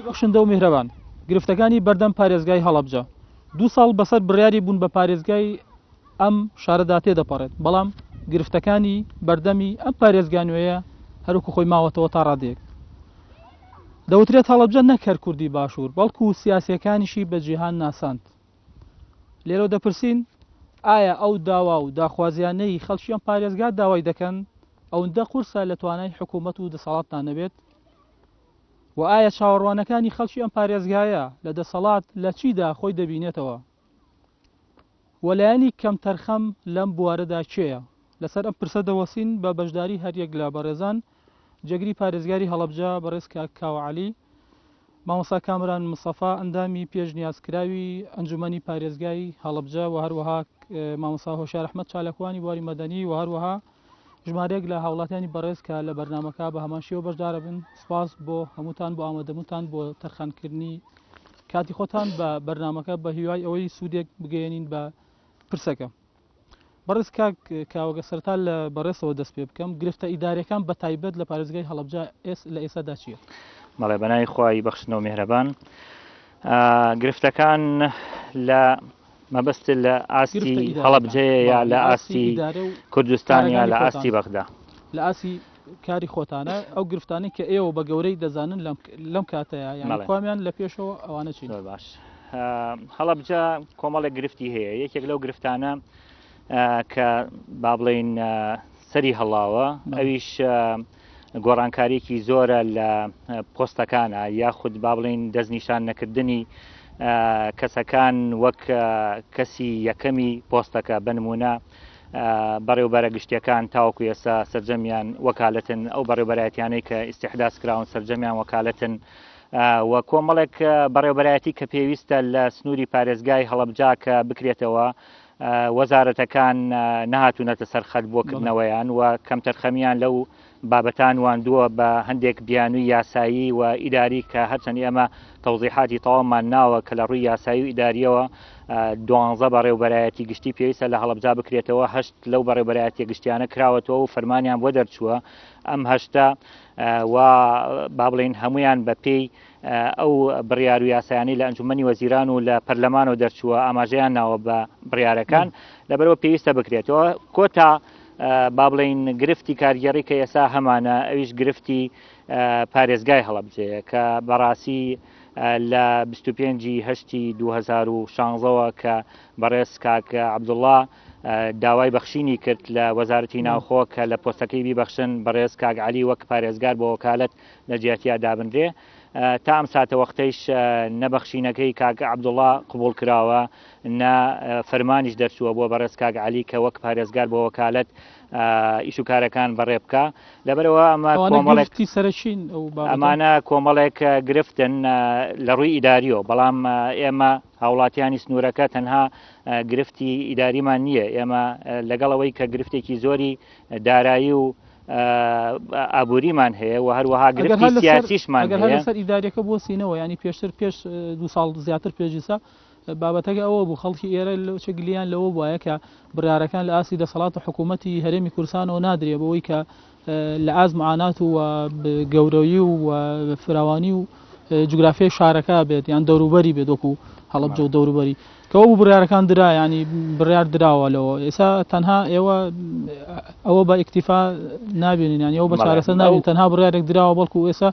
بەخشندە و میهرەبان گرفتەکانی بەردەم پارێزگای هەڵەبجە 2 ساڵ بەسەر بڕیاری بوون بە پارێزگای ئەم شارەدا تێدەپەڕێت بەڵام گرفتەکانی بەردەمی ئەم پارێزگانوەیە هەروکو خۆی ماوەتەوە تا ڕادێک دەوترێت هەڵەبجە نەکەر کوردی باشوور بەڵکو و سیاسیەکانیشی بە جیهان ناساند لێرە دەپرسین ئایا ئەو داوا و داخوازیانەی خەڵکیان پارێزگا داوای دەکەن ئەوەندە قورسە لە توانای حکوومەت و دەسەڵاتتان نەبێت و ئایا چاوەڕوانەکانی خەڵکی ئەم پارێزگایە لە دەسەڵات لە چیدا خۆی دەبینێتەوە وەلایەنی کەم تەرخەم لەم بوارەدا کێیە لەسەر ئەم پرسە دەوەسین بە بەشداری هەریەک لە بەڕێزان جەگری پارێزگاری هەڵەبجە بەڕێز کاوعەلی مامۆستا کامران مستەفا ئەندامی پێشنیازکراوی ئەنجومەنی پارێزگای هەڵەبجە و هەروەها مامۆستا هۆشار ئەحمەد چالەکوانی بواری مەدەنی و هەروەها ژمارەیەک لە هاوڵاتیانی بەڕێز کە لە بەرنامەکە بە هەمان شێوە بەشدارە بن سپاس بۆ هەمووتان بۆ ئامادەبوونتان بۆ تەرخانکردنی کاتی خۆتان بە بەرنامەکە بە هیوای ئەوەی سوودێک بگەێنین بە پرسەکە بەڕێز کاوەگە سەرتا لە بەڕێزەوە دەست پێ بکەم گرفتە ئیدارەکان بە تایبەت لە پارێزگای هەڵەبجە لە ئێستادا چییە؟ بەڵێ بەناوی خوای بەخشنەوە میهرەبان گرفتەکان لە مەبەست لە ئاستی هەڵەبجەیە یا لە ئاستی کوردستان یا لە ئاستی بەغدا لە ئاسی کاری خۆتانە ئەو گرفتانەی کە ئێوە بە گەورەی دەزانن لەم کاتەیە یان خوامیان لە پێشەوە ئەوانە چی باش هەڵەبجە کۆمەڵێک گرفتی هەیە یەکێک لەو گرفتانە کە با بڵێن سەری هەڵاوە ئەویش گۆڕانکاریەکی زۆرە لە پۆستەکانە یاخود با بڵێن دەستنیشان نەکردنی کەسەکان وەک کەسی یەکەمی پۆستەکە بنمونە بەڕێوبەرە گشتیەکان تاوەکو ئێستا سەرجەمیان وەکالەتن ئەو بەڕێوبەرایەتیانەی کە ئیستیحداس کراون سەرجەمیان وەکالەتن و کۆمەڵێک بەڕێوبەرایەتی کە پێویستە لە سنووری پارێزگای هەڵەبجە کە بکرێتەوە وەزارەتەکان نەهاتوونەتە سەرخەت بۆکردنەوەیان و کەم تەرخەمیان لەو بابەتان واندووە بە هەندێک بیانووی یاسایی و ئیداری کە هەرچەند ئێمە تەوزیحاتی تەواومان ناوە کە لە ڕووی یاسایی و ئیداریەوە 12 بەڕێوبەرایەتی گشتی پێویستە لە هەڵەبجە بکرێتەوە 8 لەو بەڕێوبەرایەتی گشتیانە کراوەتەوە و فەرمانیان بۆ دەرچووە ئەم 8 و با بڵێن هەمویان بە پێی ئەو بڕیار و یاسایانی لە ئەنجومەنی وەزیران و لە پەرلەمانەوە دەرچووە ئاماژەیان ناوە بە بڕیارەکان لەبەرەوە پێویستە بکرێتەوە کۆتا با بڵێن گرفتی کارگەڕی کە ئێستا هەمانە ئەویش گرفتی پارێزگای هەڵەبجەیە کە بەڕاستی لە 25/8 2016ەوە کە بەڕێز کاک عەبدوڵڵا داوای بەخشینی کرد لە وەزارەتی ناوخۆ کە لە پۆستەکەی بیبەخشن بەڕێز کاک عەلی وەک پارێزگار بۆ وەکالەت لە جیاتیا دابنرێ تا ئەم ساتە وەختەیش نەبەخشینەکەی کاک عەبدوڵڵا قبوڵ کراوە نە فەرمانیش دەرچووە بۆ بەڕێز کاک عەلی کە وەک پارێزگار بۆ وەکالەت ئیش و کارەکان بەڕێ بکە لەبەرەوە ئەمانە کۆمەڵێک گرفتن لە ڕووی ئیداریەوە بەڵام ئێمە هاوڵاتیانی سنوورەکە تەنها گرفتی ئیداریمان نییە ئێمە لەگەڵەوەی کە گرفتێکی زۆری دارایی و ئابووریمان هەیە و هەروەها گرفتی سیاسیشمان هەیە لەسەر ئیداریەکە بۆ سینەوە ینی پێشتر پێش 2 ساڵ زیاتر پێشیسا بابەتەکە ئەوە بوو خەڵکی ئێرە چ گلیان لەوە وایە کە بڕیارەکان لە ئاسی دەسەڵات و حکوومەتی هەرێمی کوردستانەوە نادرێ بەوەی کە لە ئاز معانات و گەورەوی و فراوانی و جوگرافیای شارەکە بێت یان دەوروبەری بێت وەکو هەڵەبجە و دەوروبەری کەەوە بوو بڕیارەکان درا ینی بڕیار دراوە لەوە ئێستا تەنها ئێوە ئەوە بە ئیکتیفا نابێنین ینی ئەو بە چارەسەر نابێن تەنها بڕیارێک دراوە بەڵکو ئێستا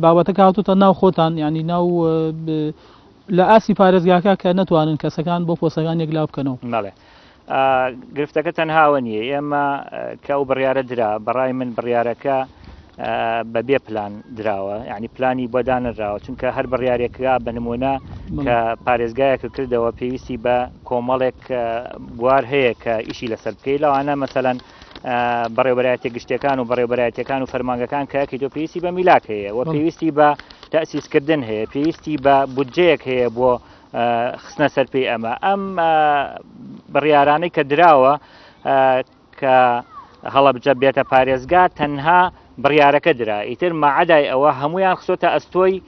بابەتەکە هاتوتە ناو خۆتان ینی ناو لە ئاسی پارێزگاکە کە نەتوانن کەسەکان بۆ پۆسەکان یەکلااو بکەنەوە گرفتەکە تەنهاوە نییە ئێمە کە ئەو بڕیارە درا بەڕای من بڕیارەکە بەبێ پلان دراوە یعنی پلانی بۆ دانراوە چونکە هەر بڕیارێکە بە نمونە کە پارێزگایەکە کردەوە پێویستی بە کۆمەڵێک بوار هەیە کە ئیشی لەسەر بکەی لەوانە مەسەلەن بەڕێوبەرایەتی گشتەکان و بەڕێوبەرایەتەکان و فەرمانگەکان کە یەکەی تۆ پێویستی بە میلاک هەیە و پێویستی بە تەسیسکردن هەیە پێویستی بە بودجەیەک هەیە بۆ خستنە سەر پێی ئەمە ئەم بڕیارانەی کە دراوە کە هەڵەبجە بێتە پارێزگا تەنها بڕیارەکە درا ئیتر مەعەدای ئەوە هەمویان خسۆتە ئەستۆی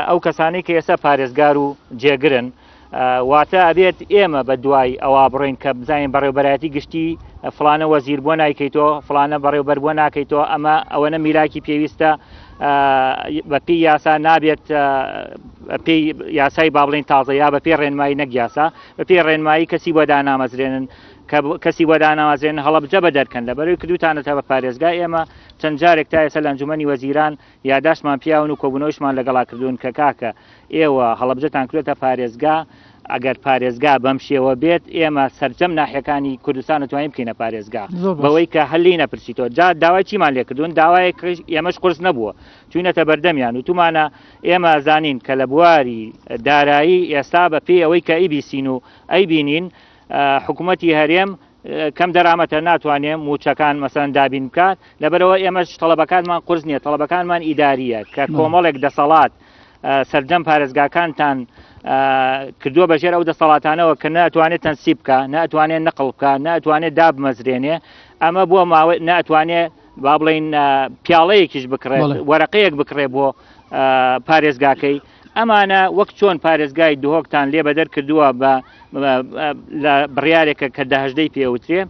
ئەو کەسانەی کە ئێستا پارێزگار و جێگرن واتە ئەبێت ئێمە بە دوای ئەوە بڕۆین کە بزانین بەڕێوبەرایەتی گشتی فلانە وەزیر بۆ نایکەیتەوە فلانە بەڕێوبەر بۆ ناکەیتەوە ئەمە ئەوەنە میراکی پێویستە بە پێی یاسا نابێت پێی یاسای با بڵێن تازە یا بە پێ ڕێنمایی نەک یاسا بە پێی ڕێنمایی کەسی بۆ دانامەزرێنن کەسی بۆ دانامەزرێن هەڵەبجە بە دەرکەن لەبەرەوەی کردوتانەتە بە پارێزگای ئێمە چەند جارێک تا ئێستا لە ئەنجومەنی وەزیران یاداشمان پیاون و کۆبوونەوەیشمان لەگەڵا کردوون کە کاکە ئێوە هەڵەبجەتان کردێتە پارێزگا ئەگەر پارێزگا بەم شێوە بێت ئێمە سەرجەم ناحیەکانی کوردستان توانین بکەینە پارێزگا بەوەی کە هەلی نەپرسیتەوە جا داوای چیمان لێ کردوون داوای ئێمەش قرس نەبووە چوینەتە بەردەمیان و تومانە ئێمە زانین کە لە بواری دارایی ئێستا بە پێی ئەوەی کە ئیبیسین و ئەی بینین حکوومەتی هەرێم کەم دەرامەتە ناتوانێم موچەکان مەسەن دابین بکات لەبەرەوە ئێمەش تەڵەبەکانمان قرس نییە تەڵەبەکانمان ئیداریە کە کۆمەڵێک دەسەڵات سەرجەم پارێزگاکانتان کردووە بەژێر ئەو دەسەڵاتانەوە کە ناتوانێت تەنسیب بکە ناتوانێت نەقڵ بکە ناتوانێت دابمەزرێنێ ئەمە بۆ ماوەی ناتوانێت با بڵین پیاڵەیەکیش بکڕێت وەرەقەیەک بکڕێ بۆ پارێزگاکەی ئەمانە وەک چۆن پارێزگای دهۆکتان لێ بەدەر کردووە بە بڕیارێکە کە داهژدەی پێوترێ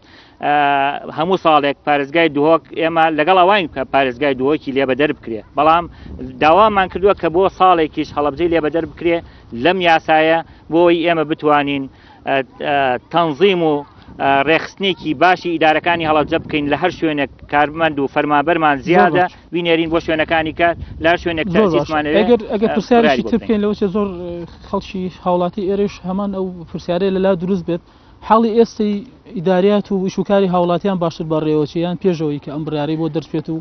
هەموو ساڵێک پارێزگای دهۆک ئێمە لەگەڵ ئەوین کە پارێزگای دهۆکی لێ بەدەر بکرێ بەڵام داوامان کردووە کە بۆ ساڵێکیش هەڵەبجەی لێ بەدەر بکرێ لەم یاسایە بۆی ئێمە بتوانین تەنظیم و ڕێخستنێکی باشی ئیدارەکانی هەڵەبجە بکەین لە هەر شوێنێک کارمەند و فەرمانبەرمان زیادە بینێرین بۆ شوێنەکانی کات لە شوێنێک ئەگەر پرسیارێکی تر بکەین لەوە زۆر خەڵکی هاوڵاتی ئێرەش هەمان ئەو پرسیارەیە لەلا دروست بێت حاڵی ئێستی ئیداریات و وشوکاری هاوڵاتیان باشتر بەڕێوەچیان پێشەوەی کە ئەم بڕیاری بۆ دەرچێت و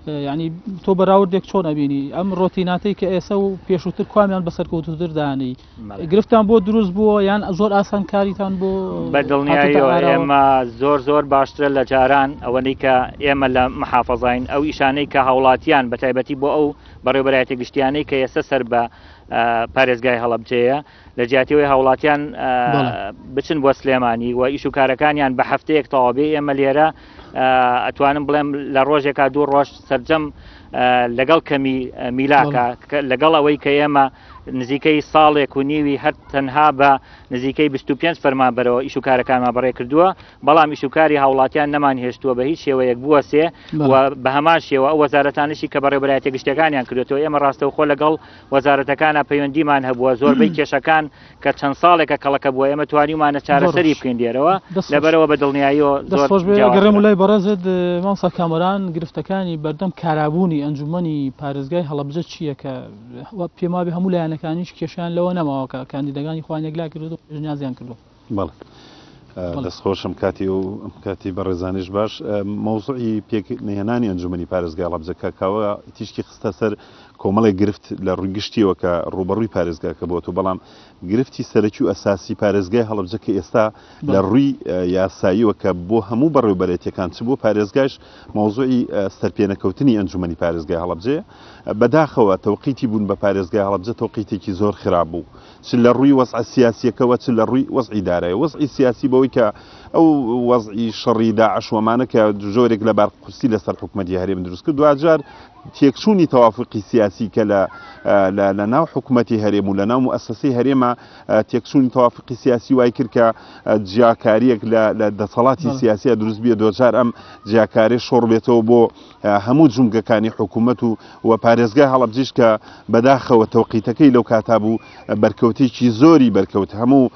ینی تۆ بەراوردێک چۆن ئەبینی ئەم ڕۆتیناتەی کە ئێستا و پێشووتر کوامیان بەسەرکەوتوتر داهێنەی گرفتان بۆ دروست بووە یان زۆر ئاسان کاریتان بۆ بەدڵنیاییەوە ئێمە زۆر باشترە لە جاران ئەوەی کە ئێمە لە محافەزاین ئەو ئیشانەی کە هاوڵاتیان بە تایبەتی بۆ ئەو بەڕێوەبەرایەتە گشتیانەی کە ئێستا سەر بە پارێزگای هەڵەبجەیە لە جیاتیەوەی هاوڵاتیان بچن بۆ سلێمانی و ئیش و کارەکانیان بە هەفتەیەک تەواوبێ ئێمە لێرە ئەتوانم بڵێم لە ڕۆژێکا دوو ڕۆژ سەرجەم لەگەڵ کەمی میلاکە لەگەڵ ئەوەی کە ئێمە نزیکەی ساڵێک و نیوی هەر تەنها بە نزیکەی 25 فەرمانبەرەوە ئیش و کارەکانمان بەڕێ کردووە بەڵام ئیش و کاری هاوڵاتیان نەمان هێشتووە بە هیچ شێوەیەک بووە سێ و بە هەمان شێوە ئەو وەزارەتانشی کە بەڕێوەبەرایەتە گشتەکانیان کردوێتەوە ئێمە ڕاستەوخۆ لەگەڵ وەزارەتەکانە پەیوەندیمان هەبووە زۆربەی کێشەکان کە چەند ساڵێکە کەڵەکە بووە ئێمە توانیمانە چارەسەری بکەین دێرەوە لەبەرەوە بە دڵنیاییەوە گەڕێم و لای بەڕێزت مامۆستا کامەران گرفتەکانی بەردەم کارابوونی ئەنجومەنی پارێزگای هەڵەبجە چییە کە پێما بێ هەموو لایەنەکانیش کێشیان لەوە نەماوەکە کاندیدەکانی خوانێکلا کردو ژنیازیان کردو بەڵێ دەستخۆشم کاتی و کاتی بەڕێزانیش باش مەوزوعی پێکهێنانی ئەنجومەنی پارێزگای هەڵەبجە کاوە تیشکی خستە سەر کۆمەڵێک گرفت لە ڕوویگشتیەوە کە ڕوبەڕووی پارێزگاکە بۆتەوە بەڵام گرفتی سەرەکی و ئەساسی پارێزگای هەڵەبجە کە ئێستا لە ڕووی یاساییەوە کە بۆ هەموو بەڕێوەبەرێتیەکان چ بۆ پارێزگاش مەوزوعی سەرپێنەکەوتنی ئەنجومەنی پارێزگای هەڵەبجەیە بەداخەوە تەوقیتی بوون بە پارێزگای هەڵەبجە تەوقیتێکی زۆر خراپ بوو چ لە ڕووی وەزع سیاسیەکەوە چ لە ڕووی وەزعی دارایە وەزعی سیاسی بەوەی کە ئەو وەزعی شەڕی داعشوەمانە کە جۆرێک لە بارقورسی لەسەر حکومەتی هەرێم دروست کرد دوجار تێکچوونی تەوافقی سیاسی کە لە ناو حکومەتی هەرێم و لە ناو مؤسسەی هەرێمە تێکچوونی تەوافقی سیاسی وای کرد کە جیاکاریەک لە دەسەڵاتی سیاسیە دروست بیە دوجار ئەم جیاکاری شۆڕ بێتەوە بۆ هەموو جونگەکانی حکوومەت و پارێزگای هەڵەبجەش کە بەداخەوە تەوقیتەکەی لەو کاتا بوو بەرکەوتێکی زۆری بەرکەوت هەموو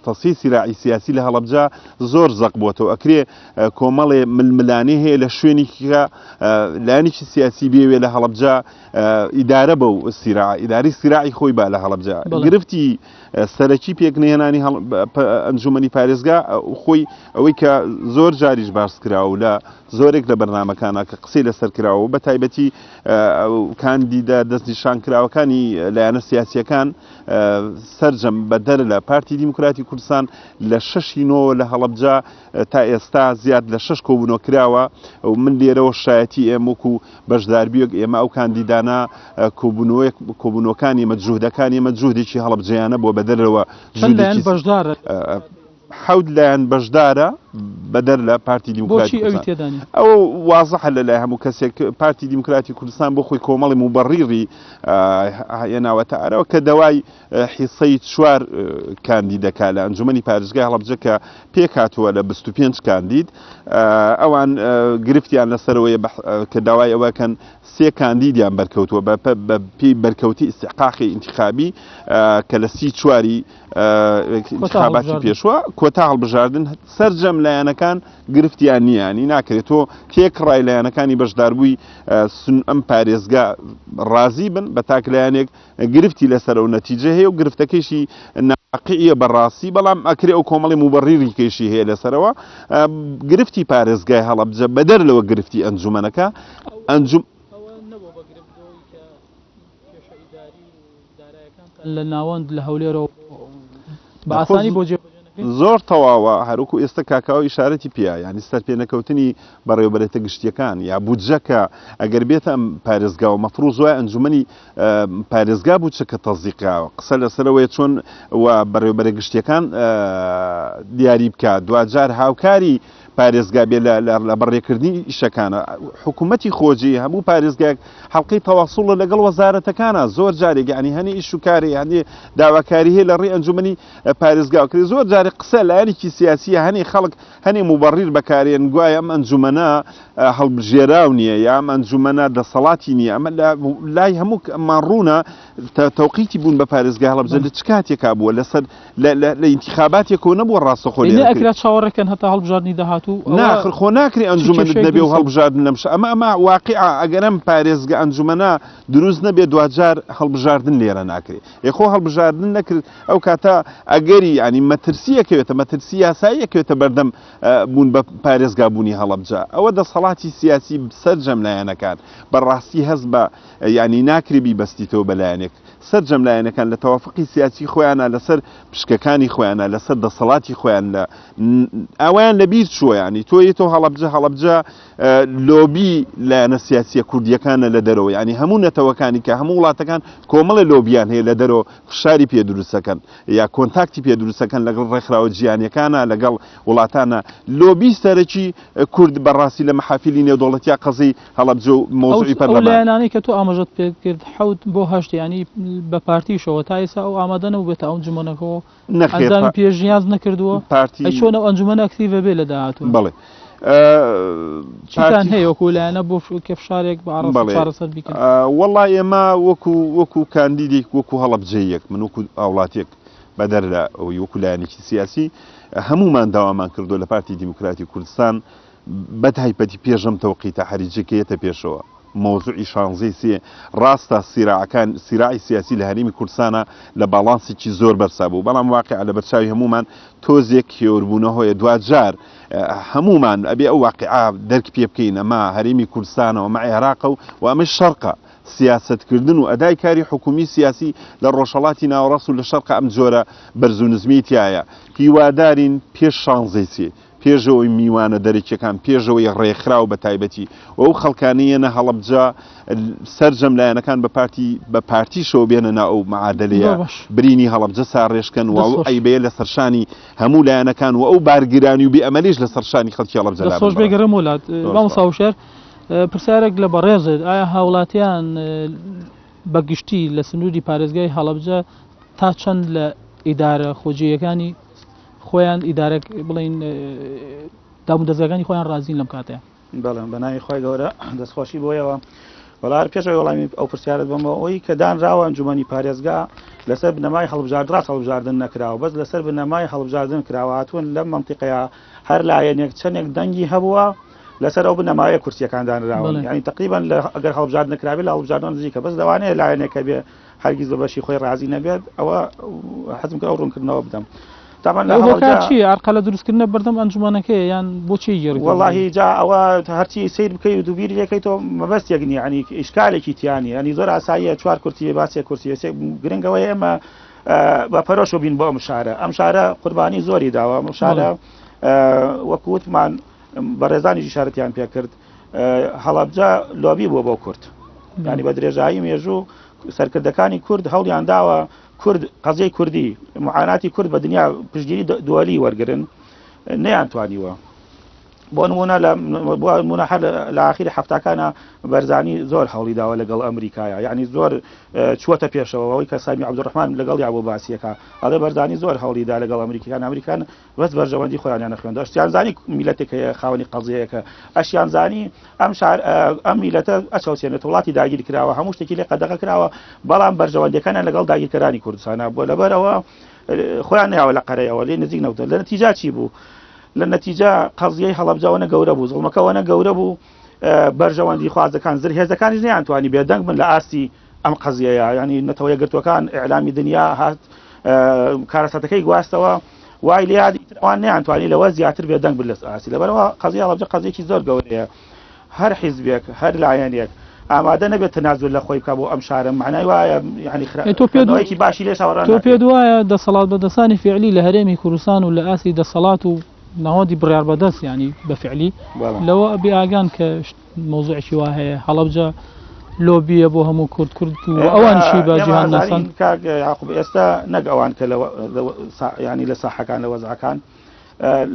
تەسی سیراعی سیاسی لە هەڵەبجە زۆر زەق بووەتەوە ئەکرێ کۆمەڵێ ململانەی هەیە لە شوێنێکە لایەنێکی سیاسی بێوێ لە هەڵەبجە ئیدارە بەو ئیداری سیراعی خۆی با لە هەڵەبجە گرفتی سەرەکی پێکنێنانی ئەنجومەنی پارێزگا خۆی ئەوەی کە زۆر جاریش باس کراوە لە زۆرێک لە بەرنامەکانە کە قسەی لەسەر کراوە بە تایبەتی کاندیدا دەستنیشان کراوەکانی لایەنە سیاسیەکان سەرجەم بەدەر لە پارتی دیموکراتی کوردستان لە 6 لە هەڵەبجە تا ئێستا زیاد لە 6 کۆبوونەوە کراوە و من لێرەوە شایەتی ئێمەک و بەشداربیۆک ئێمە ئەو کاندیدانە کۆبوونەوەکانی ئێمە جوهدەکانی ئێمە جوهدێکی هەڵەبجەیانە بۆ بەدەرەوە بەشدارە حەوت لایەن بەشدارە بەدەر لە پارتی دیموکراتی بۆچی ئەوی تێدانی ئەو وازەحە لەلای هەموو کەسێک پارتی دیموکراتی کوردستان بۆ خۆی کۆمەڵی مبەڕیری هێناوەتە ئەرەوە کە دەوای حیسەی 4 کاندیدەکە لە ئەنجومەنی پارێزگای هەڵەبجە کە پێک هاتووە لە 25 کاندید ئەوان گرفتیان لەسەرەوەی کە داوای ئەوەکەن 3 کاندیدیان بەرکەوتووە بە پێی بەرکەوتی استحقاقی انتخابی کە لە 34 انتخاباتی پێشوە کۆتا هەڵبژاردن سەرجەم لایەنەکان گرفتیان نییانی ناکرێت تۆ تێک ڕای لایەنەکانی بەشداربووی ئەم پارێزگا ڕازی بن بە تاکلایەنێک گرفتی لەسەر و نەتیجە هەیە و گرفتەکەیشی ناقیە بەڕاستی بەڵام ئەکرێ ئەو کۆمەڵی مبەڕیری کەیشی هەیە لەسەرەوە گرفتی پارێزگای هەڵەبجە بەدەر لەوە گرفتی ئەنجومەنەکە لە ناوەند لە هەولێرەوە بە ئاسانی بۆ جێ زۆر تەواوە هەروکو ئێستا کاکاوە ئیشارەتی پیا ینی سەرپێنەکەوتنی بەڕێوەبەرێتە گشتیەکان یا بودجەکە ئەگەر بێتە ئەم پارێزگاوە مەفروض وایە ئەنجومەنی پارێزگا بوو چکە تەزیقاوە قسە لەسەرەوەی چۆن و بەڕێوەبەرە گشتیەکان دیاری بکات دوجار هاوکاری پارێزگا بێ لە بەڕێکردنی ئیشەکانە حکوومەتی خۆجی هەموو پارێزگایك حەڵقەی تەواصڵە لەگەڵ وەزارەتەکانە زۆر جارێک ینی هەنێ ئیش و کاری هەندێ داواکاری هەیە لە ڕێی ئەنجومەنی پارێزگاوکردی زۆر جارێک قسە لایەنێکی سیاسیە هەنێ خەڵک هەنێ مبەڕیر بەکارێن گوایە ئەم ئەنجومەنە هەڵبژێراو نییە یا ئەم ئەنجومەنە دەسەڵاتی نییە ئەمە لای هەموو ماڕوونە تەوقیتی بوون بە پارێزگا هەڵبژە لە چ کاتێکا بووە لەسەر لە ئینتیخاباتێکەوە نەبووە ڕاستەخۆ ئەکرات چاوەڕێکەن هەتا هەڵبژاردننی داهاتوو ناخر خۆ ناکری ئەنجومەنت نەبێ و هەڵبژاردن لەمش ئەمە واقعا ئەگەرم پارێزگە ئەنجومەنە دروست نەبێ دوجار هەڵبژاردن لێرە ناکرێت یخۆ هەڵبژاردن نەکرد ئەو کاتە ئەگەری ینی مەترسیەکەوێتە مەترسی یاساییەکەوێتە بەردەم بوون بە پارێزگا بوونی هەڵەبجە ئەوە دەسەڵاتی سیاسی سەرجەم لایەنەکان بەڕاستی هەست بە ینی ناکرێبی بەستیتەوە بەلایەنێک سەرجەم لایەنەکان لە تەوافقی سیاسی خۆیانە لەسەر پشکەکانی خۆیانە لەسەر دەسەڵاتی خۆیان لە ئەویان لەبیر چووە ینی تۆی تۆ هەڵەبجە لۆبی لایەنە سیاسیە کوردیەکانە لە دەرەوە ینی هەموو نەتەوەکانی کە هەموو وڵاتەکان کۆمەڵی لۆبیان هەیە لە دەرەوە فشاری پێ دروستەکەن یا کۆنتاکتی پێ دروستەکەن لەگەڵ ڕێکخراوە جیهانیەکانە لەگەڵ وڵاتانە لۆبی سەرەکی کورد بەڕاستی لە مەحافیلی نێودەوڵەتیە قەزەی هەڵەبجە و مۆزوعی پەرلەمان ئەو لایەنانەی کە تۆ ئاماژەت پێ کرد 7 بۆ 8 ینی بە پارتیشەوە تا ئێستا ئەو ئامادە نەبوو بێتە ئەو ئەنجومەنەکەەوە ئەنجامی پێشنیاز نەکردووە چۆن ئەو ئەنجومەنە ئەکتیڤە بێ لە داهاتوو بەڵێ چیتان هەیە وەکو لایەنە بۆ کێفشارێک بە چارەسەر بیکەن وەڵڵای ئێمە وەکو کاندیدێک وەکو هەڵەبجەیەک من وەکو ئاوڵاتێک بەدەر لە ئەوی وەکو لایەنێکی سیاسی هەمومان داوامان کردو لە پارتی دیموکراتی کوردستان بەتایبەتی پێشەم تەوقیتە حریجەکەیەتە پێشەوە مۆزوعی شانزەی سێ ڕاستە سیراعی سیاسی لە هەرێمی کوردستانە لە باڵانسێکی زۆر بەرسا بوو بەڵام واقع لە بەرچاوی هەمومان تۆزێک کێوەربوونەوەیە دوجار هەمومان ئەبێ ئەو واقعا دەرک پێ بکەین ئەمە هەرێمی کوردستانەوە مە عێراقە و ئەمە شەرقە سیاستکردن و ئەدای کاری حکومی سیاسی لە ڕۆژهەڵاتی ناوەڕاست و لە شەرقە ئەم جۆرە بەرز و نزمیتایە هیوادارین پێش شانزەی سێ پێشەوەی میوانە دەرەکیەکان پێشەوەی ڕێکخراو بە تایبەتی و ئەو خەڵکانەیەنە هەڵەبجە سەرجەم لایەنەکان بە پارتیشەوە بێنە ناو ئەو مەعادلەیە برینی هەڵەبجە ساڕێشکەن و ئەو ئەیبەیە لە سەرشانی هەموو لایەنەکان و ئەو بارگیرانی و بێئەمەلیش لە سەرشانی خەڵکی هەڵەبجە خۆش بێگەڕێم وڵات مامۆستا پرسیارێک لە بەڕێزت ئایا هاوڵاتیان بەگشتی لە سنووری پارێزگای هەڵەبجە تا چەند لە ئیدارە خۆجیەکانی خۆیان ئیدارێک بڵین دامودەزەکانی خۆیان ڕازین لەم کاتەیە بەڵێ بەناوی خۆی گەورە دەستخۆشی بۆیەوە وەڵار پێشەوەی وەڵامی ئەو پرسیارت بەمەوە ئەوی کە دانراوە ئەنجومەنی پارێزگا لەسەر بنەمای هەڵبژاردن هەڵبژاردن نەکراوە بەس لەسەر بنەمای هەڵبژاردن کراوە هاتوون لەم مەنتیقەیە هەر لایەنێک چەندێک دەنگی هەبووە لەسەر ئەو بنەمایە کورسیەکان دانراون ینی تقریبا ئەگەر هەڵبژاردن نەکراوێ لە هەڵبژاردن نزیکە بەس لەوانەیە لایەنێکە بێ هەرگیز بە بەشی خۆی ڕازی نەبێت ئەوە حەزم کرد ئەو ڕوونکردنەوە بدەم چی ئارقا لە دروستکردنە بەردەم ئەنجومەنەکەی یان بۆچی گەڕ وەڵاهی جا ئەوە هەرچی سیر بکەی و دووبیری لەکەیتەوە مەبەستێک نیە ینی ئیشکالێکی تیانی ینی زۆر ئاساییە 4 کورسی باسی کورسی گرنگەوەی ئێمە بە پەرۆشە بین بۆ ئەم شارە ئەم شارە قوربانی زۆری داوە ئەم شارە وەکووتمان بەڕێزانیشی شارەتیان پێ کرد هەڵەبجە لۆبی بووە بۆ کورد ینی بە درێژایی مێژوو سەرکردەکانی کورد هەوڵیان داوە کورد قەزەی کوردی معاناتی کورد بە دنیا پشتگیری دووەلی وەرگرن نەیانتوانیوە بۆ نمونە هەر لە ئاخری هەفتەکانە بەرزانی زۆر هەوڵی داوە لەگەڵ ئەمریکایە یعنی زۆر چووەتە پێشەوەی کە سامی عەبدوڕەحمان لەگەڵ یا بۆ باسیەکە ئەڵێ بەرزانی زۆر هەوڵیدا لەگەڵ ئەمریکان بەس بەرژەوەندی خۆیانیان نەخوێندا ئەشتیان زانی میلەتێکە خاوەنی قەزەیەکە ئەشیان زانی ئەم میلەتە ئەچەوسێنێت وڵاتی داگیر کراوە هەموو شتێکی لێ قەدەغە کراوە بەڵام بەرژەوەندەکانیان لەگەڵ داگیرکەرانی کوردستانە بۆ لەبەرەوە خۆیان نەیاوە لە قەرەیەوە لێ نزیک نەوتە لە نەتیجا چی بوو لە نەتیجە قەزیەی هەڵەبجاوەنە گەورە بوو زڵمەکەوەنە گەورە بوو بەرژەوەندی خوازەکان زر هێزەکانیش نەیانتوانی بێدەنگ من لە ئاستی ئەم قەزیەیە ینی نەتەوە یەکگرتوەکان ئیعلامی دنیا هات کارەساتەکەی گواستەوە وای لێ ئەوان نەیانتوانی لەوە زیاتر بێدەنگ بن لە ئاسی لەبەرەوە قەزیە هەڵەبجە قەزیەکی زۆر گەورەیە هەر حیزبێک هەر لایەنێک ئامادە نەبێت تەنازل لە خۆی بکە بۆ ئەم شارە معنای وایە یعنی خراپەیەکی باشی لێ شاوەڕان تۆ پێ وایە دەسەڵات بەدەستانی فعلی لە هەرێمی کوردستان و لە ئاسی دەسەڵات و ناوەندی بڕیار بەدەست ینی بەفعلی لەوە ئەبێ ئاگان کە مۆزوعێکی وا هەیە هەڵەبجە لۆبیە بۆ هەموو کورد و ئەوانشی بە جیهان ناسان یاعقوب ئێستا نەک ئەوان کە ینی لە ساحەکان لە وەزعەکان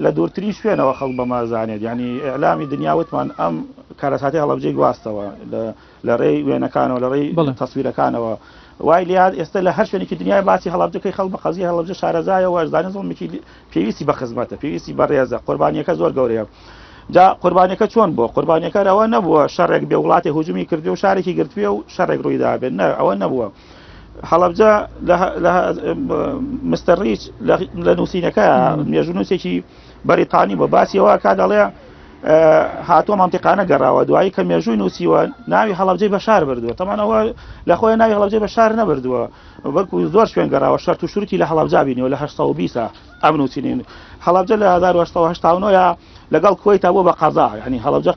لە دوورترین شوێنەوە خەڵک بەمازانێت ینی ئیعلامی دنیاوتمان ئەم کارەساتی هەڵەبجەی گواستەوە لە ڕێی وێنەکانەوە لە ڕێی تەسویرەکانەوە وای لێیان ئێستا لە هەر شوێنێکی دنیای باسی هەڵەبجەکەی خەڵک بە قەزیە هەڵەبجە شارەزایەوە ئەزانێت زڵمێکی پێویستی بە خزمەتە پێویستی بەڕێزە قوربانیەکە زۆر گەورەیە جا قوربانیەکە چۆن بۆ قوربانیەکە ئەوە نەبووە شەڕێک بێ وڵاتی هجومی کردی و شارێکی گرتوێ و شەڕێک ڕوویدا بێت نە ئەوە نەبووە هەڵەبجە مستەر ریچ لە نووسینەکە مێژونووسێکی بەریتانی بە باسیەوە کا دەڵێ هاتووە مەنتیقانە گەڕاوە دوایی کە مێژووی نووسیوە ناوی هەڵەبجەی بە شار بردووە تەمانەوە لە خۆی ناوی هەڵەبجەی بە شار نەبردووە بەڵکو زۆر شوێن گەڕاوە شەرت و شوروتی لە هەڵەبجا بینیوە لە 1920 ئەم نووسینین هەڵەبجە لە 1970 لەگەڵ کۆیتا بۆ بە قەزا ینی هەڵەبجە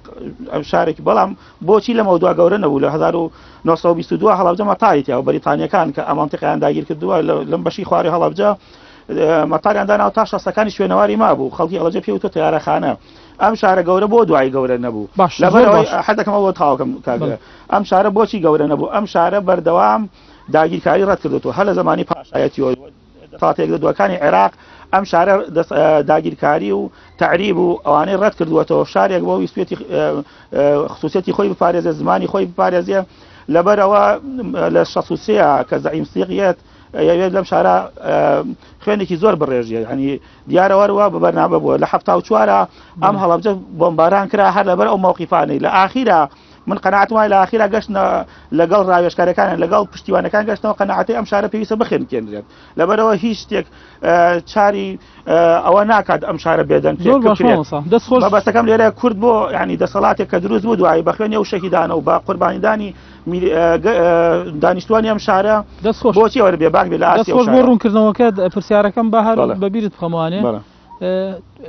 شارێکی بەڵام بۆچی لە مەودوا گەورە نەبوو لە 1922 هەڵەبجە مەتایەوە بەریتانیەکان کە ئەمانتیقیان داگیر کردووە لەم بەشی خواری هەڵەبجە مەتاریان داناوە تا شەستەکانی شوێنەواری مابوو خەڵکی هەڵەبجە پێوتۆ تیارەخانە ئەم شارە گەورە بۆ دوای گەورە نەبوو لەبەرەوەی حەدەکەمە بۆ تاوکەم کاگە ئەم شارە بۆچی گەورە نەبوو ئەم شارە بەردەوام داگیرکاری ڕەت کردوەوە هەر لە زمانی پاشایەتیەوە دەسەڵاتێک دووەکانی عێراق ئەم شارە داگیرکاری و تعریب و ئەوانەی ڕەت کردووەتەوە شارێک بۆ ویسپێتی خصوصیەتی خۆی بپارێزێ زمانی خۆی بپارێزێ لەبەرەوە لە 63 کە زەعیم سیغیەت یاوێت لەم شارە خوێنێکی زۆر بڕێژیە ینی دیارەوەروە بە بەرنامە بووە لە 74 ئەم هەڵەبجە بۆمباران کرا هەر لەبەر ئەو مەوقیفانەی لە ئاخیرا من قەناعەتم وایە لە ئاخیرا گەشتنە لەگەڵ ڕاوێژکارەکان لەگەڵ پشتیوانەکان گەشتنەوە قەناعەتی ئەم شارە پێویستە بخێنکێنرێت لەبەرەوە هیچ شتێک چاری ئەوە ناکات ئەم شارە بێدەنگ بەبەستەکەم لێرە کورد بۆ ینی دەسەڵاتێک کە دروست بوو دوایی بە خوێنی ئەو شەهیدانە و بە قوربانیدانی دانیشتوانی ئەم شارە بۆچی ئەوە بێ باک بێ لە ئاسیاوە بۆ ڕوونکردنەوەکە پرسیارەکەم بە هەر بەبیرت بخەموانێ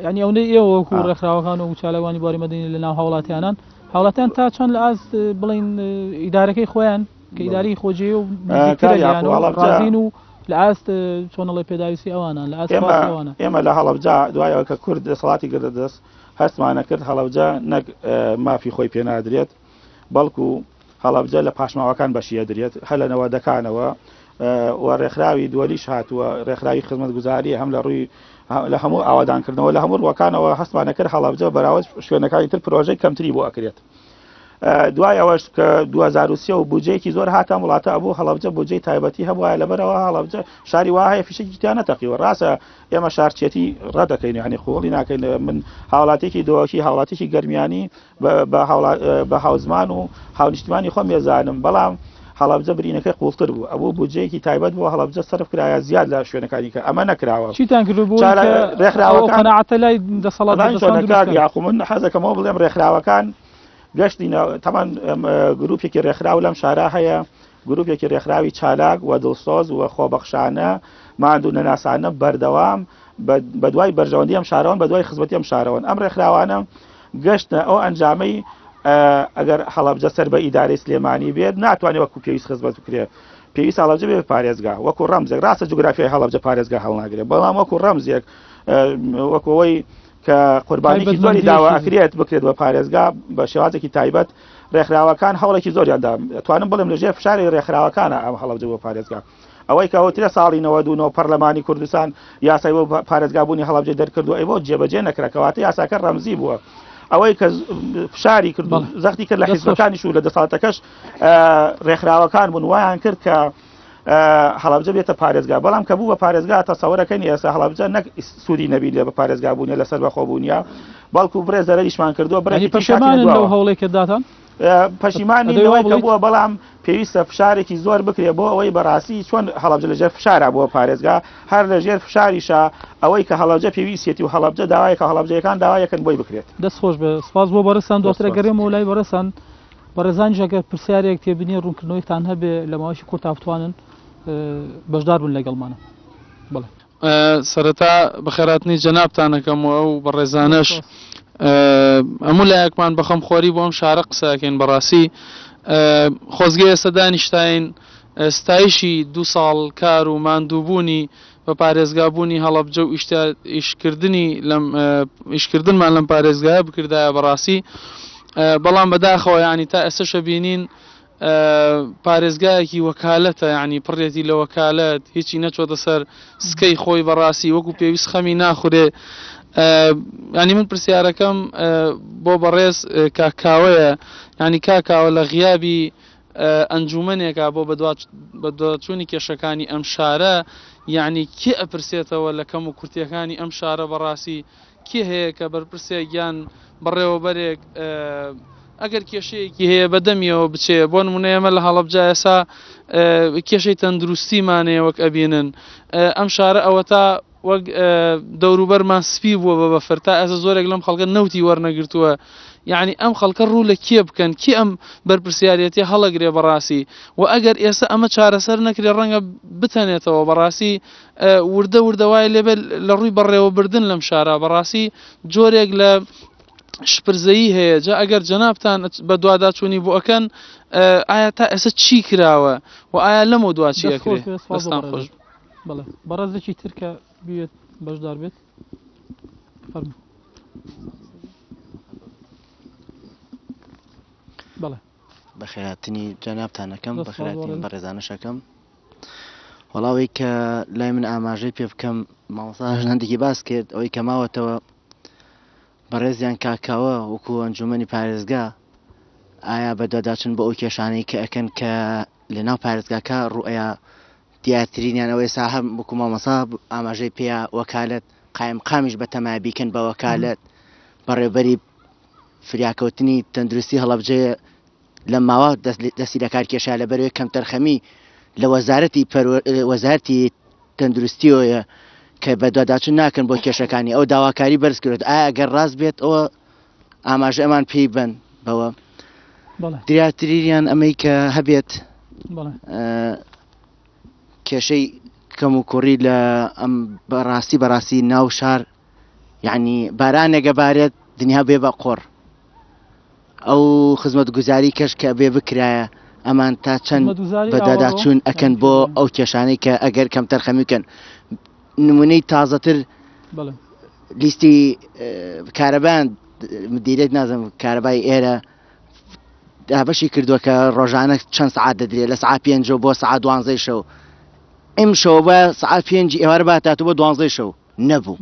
ینی ئەوەی ئێوە وەکو ڕێکخراوەکان و چالەوانی باری مەدەنی لە ناو هاوڵاتیانان هاوڵاتیان تا چەند لە ئاست بڵین ئیدارەکەی خۆیان کە ئیداری خۆجێ و ڕازین و لە ئاست چۆنەڵی پێداویستی ئەوانە لە ئاستوانە ئێمە لە هەڵەبجا دوایەوە کە کورد دەسەڵاتی گرتە دەست هەستمانە کرد هەڵەبجا نەک مافی خۆی پێنادرێت بەڵکو هەڵەبجە لە پاشماوەکان بەشیە درێت هەر لە نەوەدەکانەوە و ڕێکخراوی دووەلیش هاتووە ڕێکخراوی خزمەتگوزاری هەم لە ڕووی لە هەموو ئاوادانکردنەوە لە هەموو ڕوەکانەوە هەستمانە کرد هەڵەبجە بەراورد شوێنەکانی تر پرۆژەی کەمتری بۆ ئەکرێت دوای ئەوەش کە 2023 و بودجەیەکی زۆر هاتە وڵاتە ئەبوو هەڵەبجە بودجەی تایبەتی هەبووە لەبەرەوە هەڵەبجە شاری وایە فیشێکی تیان نەتەقیوە ڕاستە ئێمە شارچێتی ڕەدەکەین یعنی خۆڵی ناکەین من هاوڵاتێکی دۆکی هاوڵاتێکی گەرمیانی بە هاوزمان و هاونیشتمانی خۆم ێزانم بەڵام هەڵەبجە برینەکەی قوڵتر بوو ئەوە بودجەیەکی تایبەت بۆ هەڵەبجە سەرف کرایە زیاد لە شوێنەکانی کە ئەمە نەکراوە چیتان کردبوو قەناعەتە لای دەسەڵات یاخو من حەزەکەمەوە بڵێم ڕێکخراوەکان گەشتینە تەمان گروپێکی ڕێکخراو لەم شارە هەیە گروپێکی ڕێکخراوی چالاک و دڵسۆز و خۆبەخشانە ماندوو نەناسانە بەردەوام بە دوای بەرژەوەندی ئەم شارەوەن بە دوای خزمەتی ئەم شارەوەن ئەم ڕێکخراوانە گەشتە ئەو ئەنجامەی ئەگەر هەڵەبجە سەر بە ئیدارەی سلێمانی بێت ناتوانێت وەکو پێویست خزمەت بکرێت پێویست هەڵەبجە بێ پارێزگا وەکو ڕەمزێک ڕاستە جوگرافیای هەڵەبجە پارێزگا هەڵناگرێت بەڵام وەکو ڕەمزێک وەکوەوەی کە قوربانێکی زۆری داوا ئەکرێت بکرێت بە پارێزگا بە شێوازێکی تایبەت ڕێکخراوەکان هەوڵێکی زۆریاندا توانم بڵم لەژێر فشاری ڕێکخراوەکانە ئەم هەڵەبجە بۆ پارێزگا ئەوەی کەوترە ساڵی 92 پەرلەمانی کوردستان یاسای بۆ پارێزگابوونی هەڵەبجە دەرکردو ئەی بۆ جێبەجێ نەکراکەواتە یاساکە ڕەمزی بووە ئەوەی کە فشاری کرد زەختی کرد لە حیزبەکانیش و لە دەسەڵاتەکەش ڕێکخراوەکان بوون وایان کرد کە هەڵەبجە بێتە پارێزگا بەڵام کە بوو بە پارێزگا تەسەوەرەکەنی ئێستا هەڵەبجە نەک سوودی نەبی لێ بە پارێزگا بوونیە لەسەر بەخۆبوونیە بەڵکو برێ زەرەریشمان کردووە برێکی پەشیمانن لەو هەوڵێک داتان پەشیمانی لەوەی کە بووە بەڵام پێویستە فشارێکی زۆر بکرێ بۆ ئەوەی بەڕاستی چۆن هەڵەبجە لەژێر فشارە بۆ پارێزگا هەر لەژێر فشاریشە ئەوەی کە هەڵەبجە پێویستێتی و هەڵەبجە داوای کە هەڵەبجەکان داوایەکەن بۆی بکرێت دەست خۆش بە سپاس بۆ بەڕستان دواترە گەڕێمەوە لای بەڕستان بەڕێزان ژەگە پرسیارێک تێبینی ڕوونکردنەوەیتان هەبێ لە ماوەیەکی کورت تاوتوانن بەشدار بوون لەگەڵمانە بڵێ سەرەتا بەخێراتنی جەنابتانەکەمەوە و بەڕێزانەش هەموو لایەکمان بەخەم خۆری بۆم شارە قسەکەین بەڕاستی خۆزگە ئێستا دانیشتین ستایشی 2 ساڵ کار و ماندووبوونی بە پارێزگابوونی هەڵەبجە و ئیشکردنمان لەم پارێزگایە بکردایە بەڕاستی بەڵام بەداخەوە ینی تا ئێستاشە بینین پارێزگایەکی وەکالەتە ینی پڕێتی لە وەکالەت هیچی نەچۆتە سەر سکەی خۆی بەڕاستی وەکو پێویست خەمی ناخورێ ینی من پرسیارەکەم بۆ بەڕێز کاکاوەیە ینی کاکاوە لە غیابی ئەنجومەنێکە بۆ بەدوچوونی کێشەکانی ئەم شارە یعنی کێ ئەپرسێتەوە لە کەم و کورتیەکانی ئەم شارە بەڕاستی کێ هەیە کە بەرپرسێک یان بەڕێوەبەرێک ئەگەر کێشەیەکی هەیە بەدەمیەوە بچێ بۆ نمونە ئێمە لە هەڵەبجە ئێسا کێشەی تەندروستیمانەیە وەک ئەبینن ئەم شارە ئەوە تا وەک دەوروبەرمان سپی بووە بە بەفر تا ئێستا زۆرێک لەم خەڵکە نەوتی وەرنەگرتووە یعنی ئەم خەڵکە ڕوو لە کێ بکەن کی ئەم بەرپرسیارەتی هەڵەگرێ بەڕاستی و ئەگەر ئێستا ئەمە چارەسەر نەکرێ ڕەنگە بتەنێتەوە بەڕاستی وردە وردەوای لێبێت لە ڕووی بەڕێوەبردن لەم شارە بەڕاستی جۆرێک لە شپرزەیی هەیە جا ئەگەر جەنابتان بە دوواداچوونی بۆ ئەکەن ئایا تا ئێستا چی کراوە و ئایا لەمە دوا چیەکرێ دەستان خۆش بەڵێ بەڕێزێکی ترکە بێت بەشدار بێت فەرموو بەڵێ بەخێراتنی جەنابتانەکەم بەخێراتنی بەڕێزانەشەکەم وەڵاوی کە لای من ئاماژەی پێ بکەم مامۆستا هەندێکی باس کرد ئەوەی کە ماوەتەوە بەڕێزیان کاکاوە وەکو ئەنجومەنی پارێزگا ئایا بەدەداچن بە ئەو کێشانەی کە ئەکەن کە لەناو پارێزگاکە ڕوئەیە دیارترینیان ئەوەی ساحەب وەکو مامۆستا ئاماژەی پێیا وەکالەت قایم قامیش بە تەمای بیکەن بە وەکالەت بەڕێوەبەری فریاکەوتنی تەندروستی هەڵەبجەیە لە ماوە دەستی لە کار کێشا لە بەروێ کەم تەرخەمی لە وەزارەتی تەندروستیەوەیە کە بەدواداچون ناکەن بۆ کێشەکانی ئەو داواکاری بەرز کرد ئایا ئەگەر ڕاست بێت ئەوە ئاماژە ئەمان پێی بن بەوە دیارتریان ئەمەی کە هەبێت کێشەی کەم و کوڕی لە ئەم بەڕاستی ناو شار یعنی بارانێگە بارێت دنیا بێ بە قۆڕ ئەو خزمەت گوزاری کەش کە بێ بکرایە ئەمان تا چەند بەداداچوون ئەکەن بۆ ئەو کێشانەی کە ئەگەر کەم تەرخەمی بکەن نمونەی تازەتر لیستی کارەبایان مدیرێت نازم کارەبای ئێرە دابەشی کردووە کە ڕۆژانە چەند سعات دەدرێت لە سعات 5 بۆ سعات 12 شەو ئەم شەو بە سعات 5 ئێوارە باتاتە بۆ 12 شەو نەبوو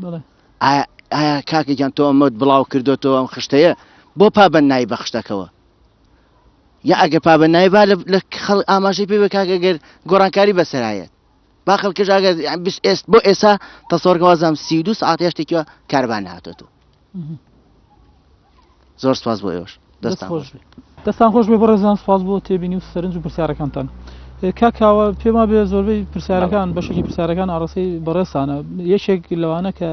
ئایا کاکێکیان تۆ ئەمە بڵاو کردوێتەوە ئەم خشتەیە بۆ پابەنایی بە خشتەکەەوە یا ئەگەر پابەنایی با لە ئاماژەی پێ بە کاکەگەر گۆڕانکاری بەسەرایەت با خەڵکەش ئەگەر بۆ ئێستا تەسەوەرکەوازام 32 سعات هێشتێکیوە کاربان هاتۆتەوە زۆر سپاس بۆ ئێوەش دەستان خۆش بێ بەڕێزان سپاس بۆ تێبینی و سەرنج و پرسیارەکانتان کاکاوە پێما بێ زۆربەی پرسیارەکان بەشێکی پرسیارەکان ئاڕاستەی بەڕێستانە یەکێک لەوانە کە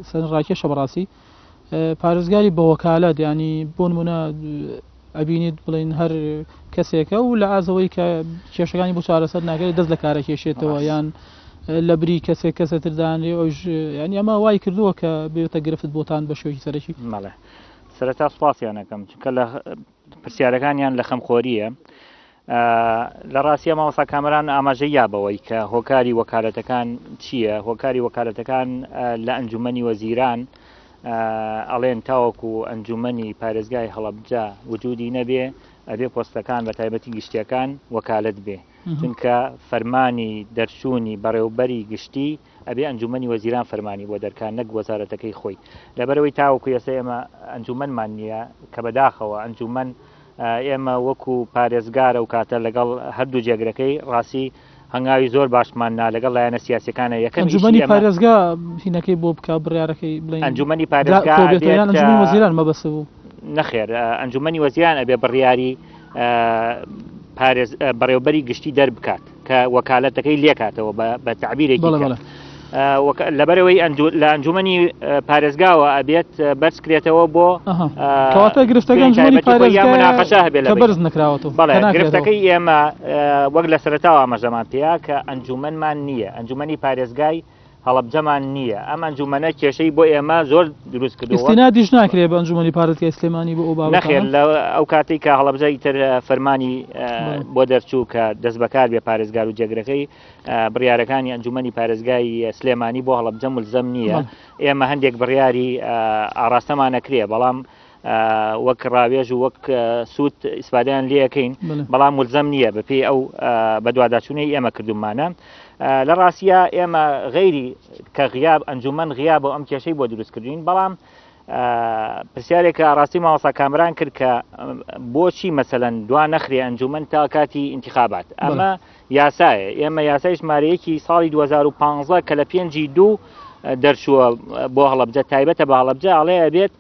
سەرنجڕاکێشە بەڕاستی پارێزگاری بە وەکالەت ینی بۆ نمونە ئەبینیت بڵین هەر کەسێکە و لە ئازەوەی کە کێشەکانی بۆ چارەسەر ناگەێت دەست لە کارە کێشێتەوە یان لە بری کەسێک کەسەتردانێ ئەوش ینی ئەمە وای کردووە کە بێتە گرفت بۆتان بە شێوکی سەرەکی مەڵێ سەرەتا سوپاسیانەکەم چونکە لە پرسیارەکانیان لە خەمخۆریە لە ڕاستیە ماوەسا کامەران ئاماژەی یابەوەی کە هۆکاری وەکالەتەکان چییە هۆکاری وەکالەتەکان لە ئەنجومەنی وەزیران ئەڵێن تاوەکو ئەنجومەنی پارێزگای هەڵەبجە وجودی نەبێ ئەبێ پۆستەکان بە تایبەتی گشتیەکان وەکالەت بێ چونکە فەرمانی دەرچوونی بەڕێوەبەری گشتی ئەبێ ئەنجومەنی وەزیران فەرمانی بۆ دەرکان نەک وەزارەتەکەی خۆی لەبەرەوەی تاوەکو ئێستا ئێمە ئەنجومەنمان نییە کە بەداخەوە ئەنجومەن ئێمە وەکو پارێزگارە و کاتە لەگەڵ هەردوو جێگرەکەی ڕاستی هەنگاوی زۆر باشماننا لەگەڵ لایەنە سیاسەکانە یەکەم ئەنجومەنی پارێزگا هینەکەی بۆ بکە بڕیارەکەی بڵێن ئەنجومەنی پارێزگا ئەنجومەنی وەزیران مەبەستە بوو نەخێر ئەنجومەنی وەزیران ئەبێ بڕیاری بەڕێوەبەری گشتی دەربکات کە وەکالەتەکەی لێکاتەوە بە تعبیرێکی لەبەرەوەی لە ئەنجومەنی پارێزگاوە ئەبێت بەرزکرێتەوە بۆ کەواتە گرفتەکە ئەنجومەنی پارێزگا مناقەشە هەبێت لە بەرز نەکراوەتەوە بەڵێ گرفتەکەی ئێمە وەک لە سەرەتاوە ئاماژەمان پێیا کە ئەنجومەنمان نییە ئەنجومەنی پارێزگای هەڵەبجەمان نییە ئەم ئەنجومەنە کێشەی بۆ ئێمە زۆر دروست کردووە استینادیش ناکرێت بە ئەنجومەنی پارێزگای سلێمانی بۆ ئەو بابەتە نەخێر ئەو کاتێک کە هەڵەبجەی تر فەرمانی بۆ دەرچوو کە دەست بەکار بێ پارێزگار و جێگرەکەی بڕیارەکانی ئەنجومەنی پارێزگای سلێمانی بۆ هەڵەبجە ملزەم نییە ئێمە هەندێک بڕیاری ئاراستەمان نەکرێ بەڵام وەک ڕاوێژ و وەک سوود ئیسپادیان لێەکەین بەڵام ملزەم نییە بەپێی ئەو بەدواداچوونەی ئێمە کردومانە لە ڕاستیە ئێمە غەیری کە غیاب ئەنجومەن غیاب و ئەم کێشەی بۆ دروستکردین بەڵام پرسیارێکە ڕاستی ماوەسا کامران کرد کە بۆچی مەسەلەن دوان نەخرێ ئەنجومەن تا کاتی انتخابات ئەمە یاسایە ئێمە یاسای ژمارەیەکی ساڵی 2015 کە لە 5/2 دەرچووە بۆ هەڵەبجە تایبەتە بە هەڵەبجە ئەڵێ ئەبێت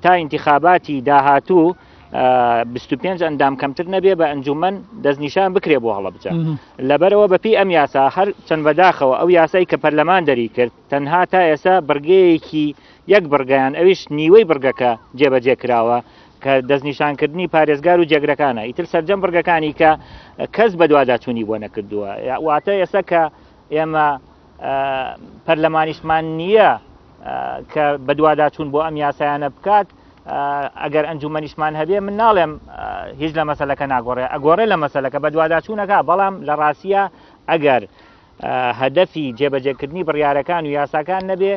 تا انتخاباتی داهاتوو 25 ئەندام کەمتر نەبێ بە ئەنجومەن دەستنیشان بکرێ بۆ هەڵەبجە لەبەرەوە بەپی ئەم یاسا هەر چەند بەداخەوە ئەو یاسای کە پەرلەمان دەری کرد تەنها تا ئێستا بڕگەیەکی یەک بڕگەیان ئەویش نیوەی بڕگەکە جێبەجێ کراوە کە دەستنیشانکردنی پارێزگار و جێگرەکانە ئیتر سەرجەم بڕگەکانی کە کەس بە دوواداچوونی بۆ نەکردووە واتە ئێستا کە ئێمە پەرلەمانیشمان نییە کە بە دوواداچوون بۆ ئەم یاسایانە بکات ئەگەر ئەنجومەنیشمان هەبێ من ناڵێم هیچ لە مەسەلەکە ناگۆڕێ ئەگۆڕێ لە مەسەلەکە بە دوواداچوونەکە بەڵام لە ڕاستیە ئەگەر هەدەفی جێبەجێکردنی بڕیارەکان و یاساکان نەبێ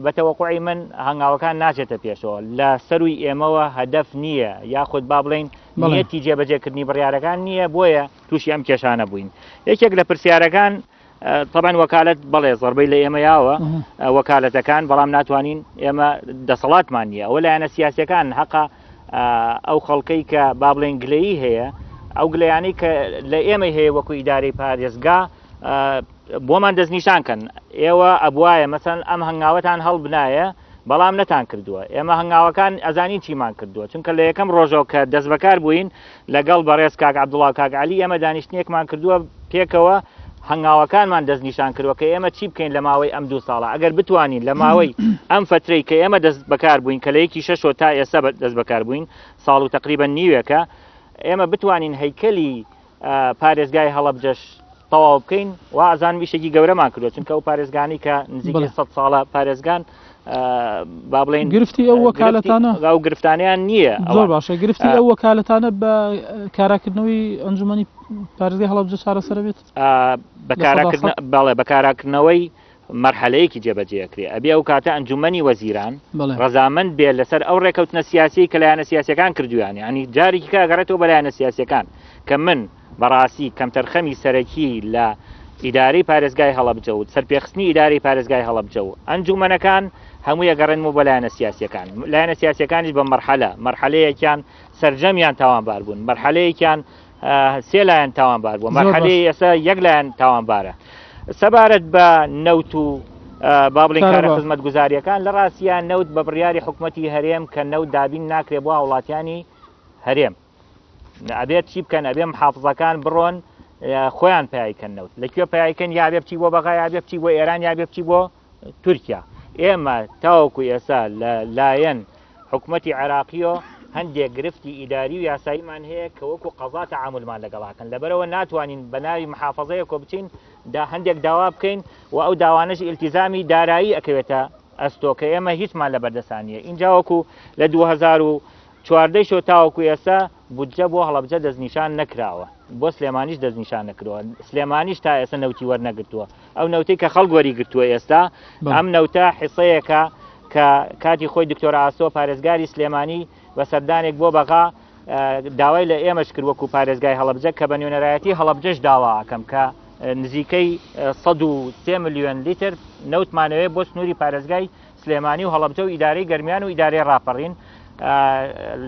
بەتەوەقوعی من هەنگاوەکان ناچێتە پێشەوە لە سەروی ئێمەوە هەدەف نییە یاخود با بڵین نیەتی جێبەجێکردنی بڕیارەکان نییە بۆیە تووشی ئەم کێشانە بووین یەکێک لە پرسیارەکان طبعا وەکالەت بەڵێ زۆربەی لە ئێمە یاوە وەکالەتەکان بەڵام ناتوانین ئێمە دەسەڵاتمان نییە ئەوە لایەنە سیاسیەکان حەقا ئەو خەڵکەی کە با بڵێن گلەیی هەیە ئەو گلەیانەی کە لە ئێمە هەیە وەکو ئیدارەی پارێزگا بۆمان دەستنیشانکەن ئێوە ئەبوایە مەسەن ئەم هەنگاوەتان هەڵ بنایە بەڵام نەتان کردووە ئێمە هەنگاوەکان ئەزانین چیمان کردووە چونکە لە یەکەم ڕۆژەوە کە دەست بەکار بووین لەگەڵ بەڕێز کاک عەبدوڵڵا و کاک عەلی ئێمە دانیشتنێکمان کردووە پێکەوە هەنگاوەکانمان دەستنیشان کردووە کە ئێمە چی بکەین لە ماوەی ئەم 2 ساڵە ئەگەر بتوانین لە ماوەی ئەم فترەی کە ئێمە دەست بەکار بووین کە لە یەکی 6 تا ئێستا دەست بەکار بووین ساڵ و تقریبا نیوێکە ئێمە بتوانین هەیکەلی پارێزگای هەڵەبجەش تەواو بکەین و ئازان ویشێکی گەورەمان کردووە چونکە ئەو پارێزگانی کە نزیکی 100 ساڵە پارێزگان با بڵێن گرفتی ئەو وەکالەتانە ئەو گرفتانیان نییە زۆر باشە گرفتی ئەو وەکالەتانە بە کاراکردنەوەی ئەنجومەنی پارێزگای هەڵەبجە چارەسەر بێت بەڵێ بەکاراکردنەوەی مەرحەلەیەکی جێبەجێکرێ ئەبێ ئەو کاتە ئەنجومەنی وەزیران ڕەزامەند بێت لەسەر ئەو ڕێکەوتنە سیاسی کە لایەنە سیاسیەکان کردویان ینی جارێکی کە ئەگەڕێتەوە بە لایەنە سیاسیەکان کە من بەڕاستی کەمتەرخەمی سەرەکی لە ئیدارەی پارێزگای هەڵەبجە و سەرپێخستنی ئیدارەی پارێزگای هەڵەبجە و ئەنجومەنەکان هەموو یەگەڕێنەوە بە لایەنە سیاسیەکان لایەنە سیاسیەکانیش بە مەرحەلەیەکیان سەرجەمیان تاوانبار بوون مەرحەلەیەکیان سێ لایەن تاوانبار بووە مەرحەلەی ئێستا یەک لایەن تاوانبارە سەبارەت بە نەوت و با بڵێن کارە خزمەتگوزاریەکان لە ڕاستیان نەوت بە بڕیاری حکوومەتی هەرێم کە نەوت دابین ناکرێت بۆ هاوڵاتیانی هەرێم ئەبێت چی بکەن ئەبێ محافزەکان بڕۆن خۆیان پیاکەن نەوت لەکوێ پیاکەن یا بێ بچی بۆ بەغا یا بێ بچی بۆ ئێران یا بێ بچی بۆ تورکیا ئێمە تاوەکو ئێستا لە لایەن حکوومەتی عێراقیۆ هەندێک گرفتی ئیداری و یاساییمان هەیە کە وەکو قەزا تەعامولمان لەگەڵاکەن لەبەرەوە ناتوانین بە ناوی محافەزەیە کۆ بچین هەندێک داوا بکەین و ئەو داوانەش ئیلتیزامی دارایی ئەکەوێتە ئەستۆ کە ئێمە هیچمان لە بەردەسانیە اینجا وەکو لە 2014 شۆ تاوەکو ئێستا بودجە بۆ هەڵەبجە دەستنیشان نەکراوە بۆ سلێمانیش دەستنیشان نەکردووە سلێمانیش تا ئێستا نەوتی وەرنەگرتووە ئەو نەوتەی کە خەڵک وەریگرتووە ئێستا ئەم نەوتە حیسەیەکە کە کاتی خۆی دکتۆر ئاسۆ پارێزگاری سلێمانی بە سەردانێک بۆ بەغا داوای لە ئێمەش کرد وەکو پارێزگای هەڵەبجە کە بە نوێنەرایەتی هەڵەبجەش داواکەم کە نزیکەی 103 ملیۆن لیتر نەوتمانەوەی بۆ سنووری پارێزگای سلێمانی و هەڵەبجە و ئیدارەی گەرمیان و ئیدارەی ڕاپەڕین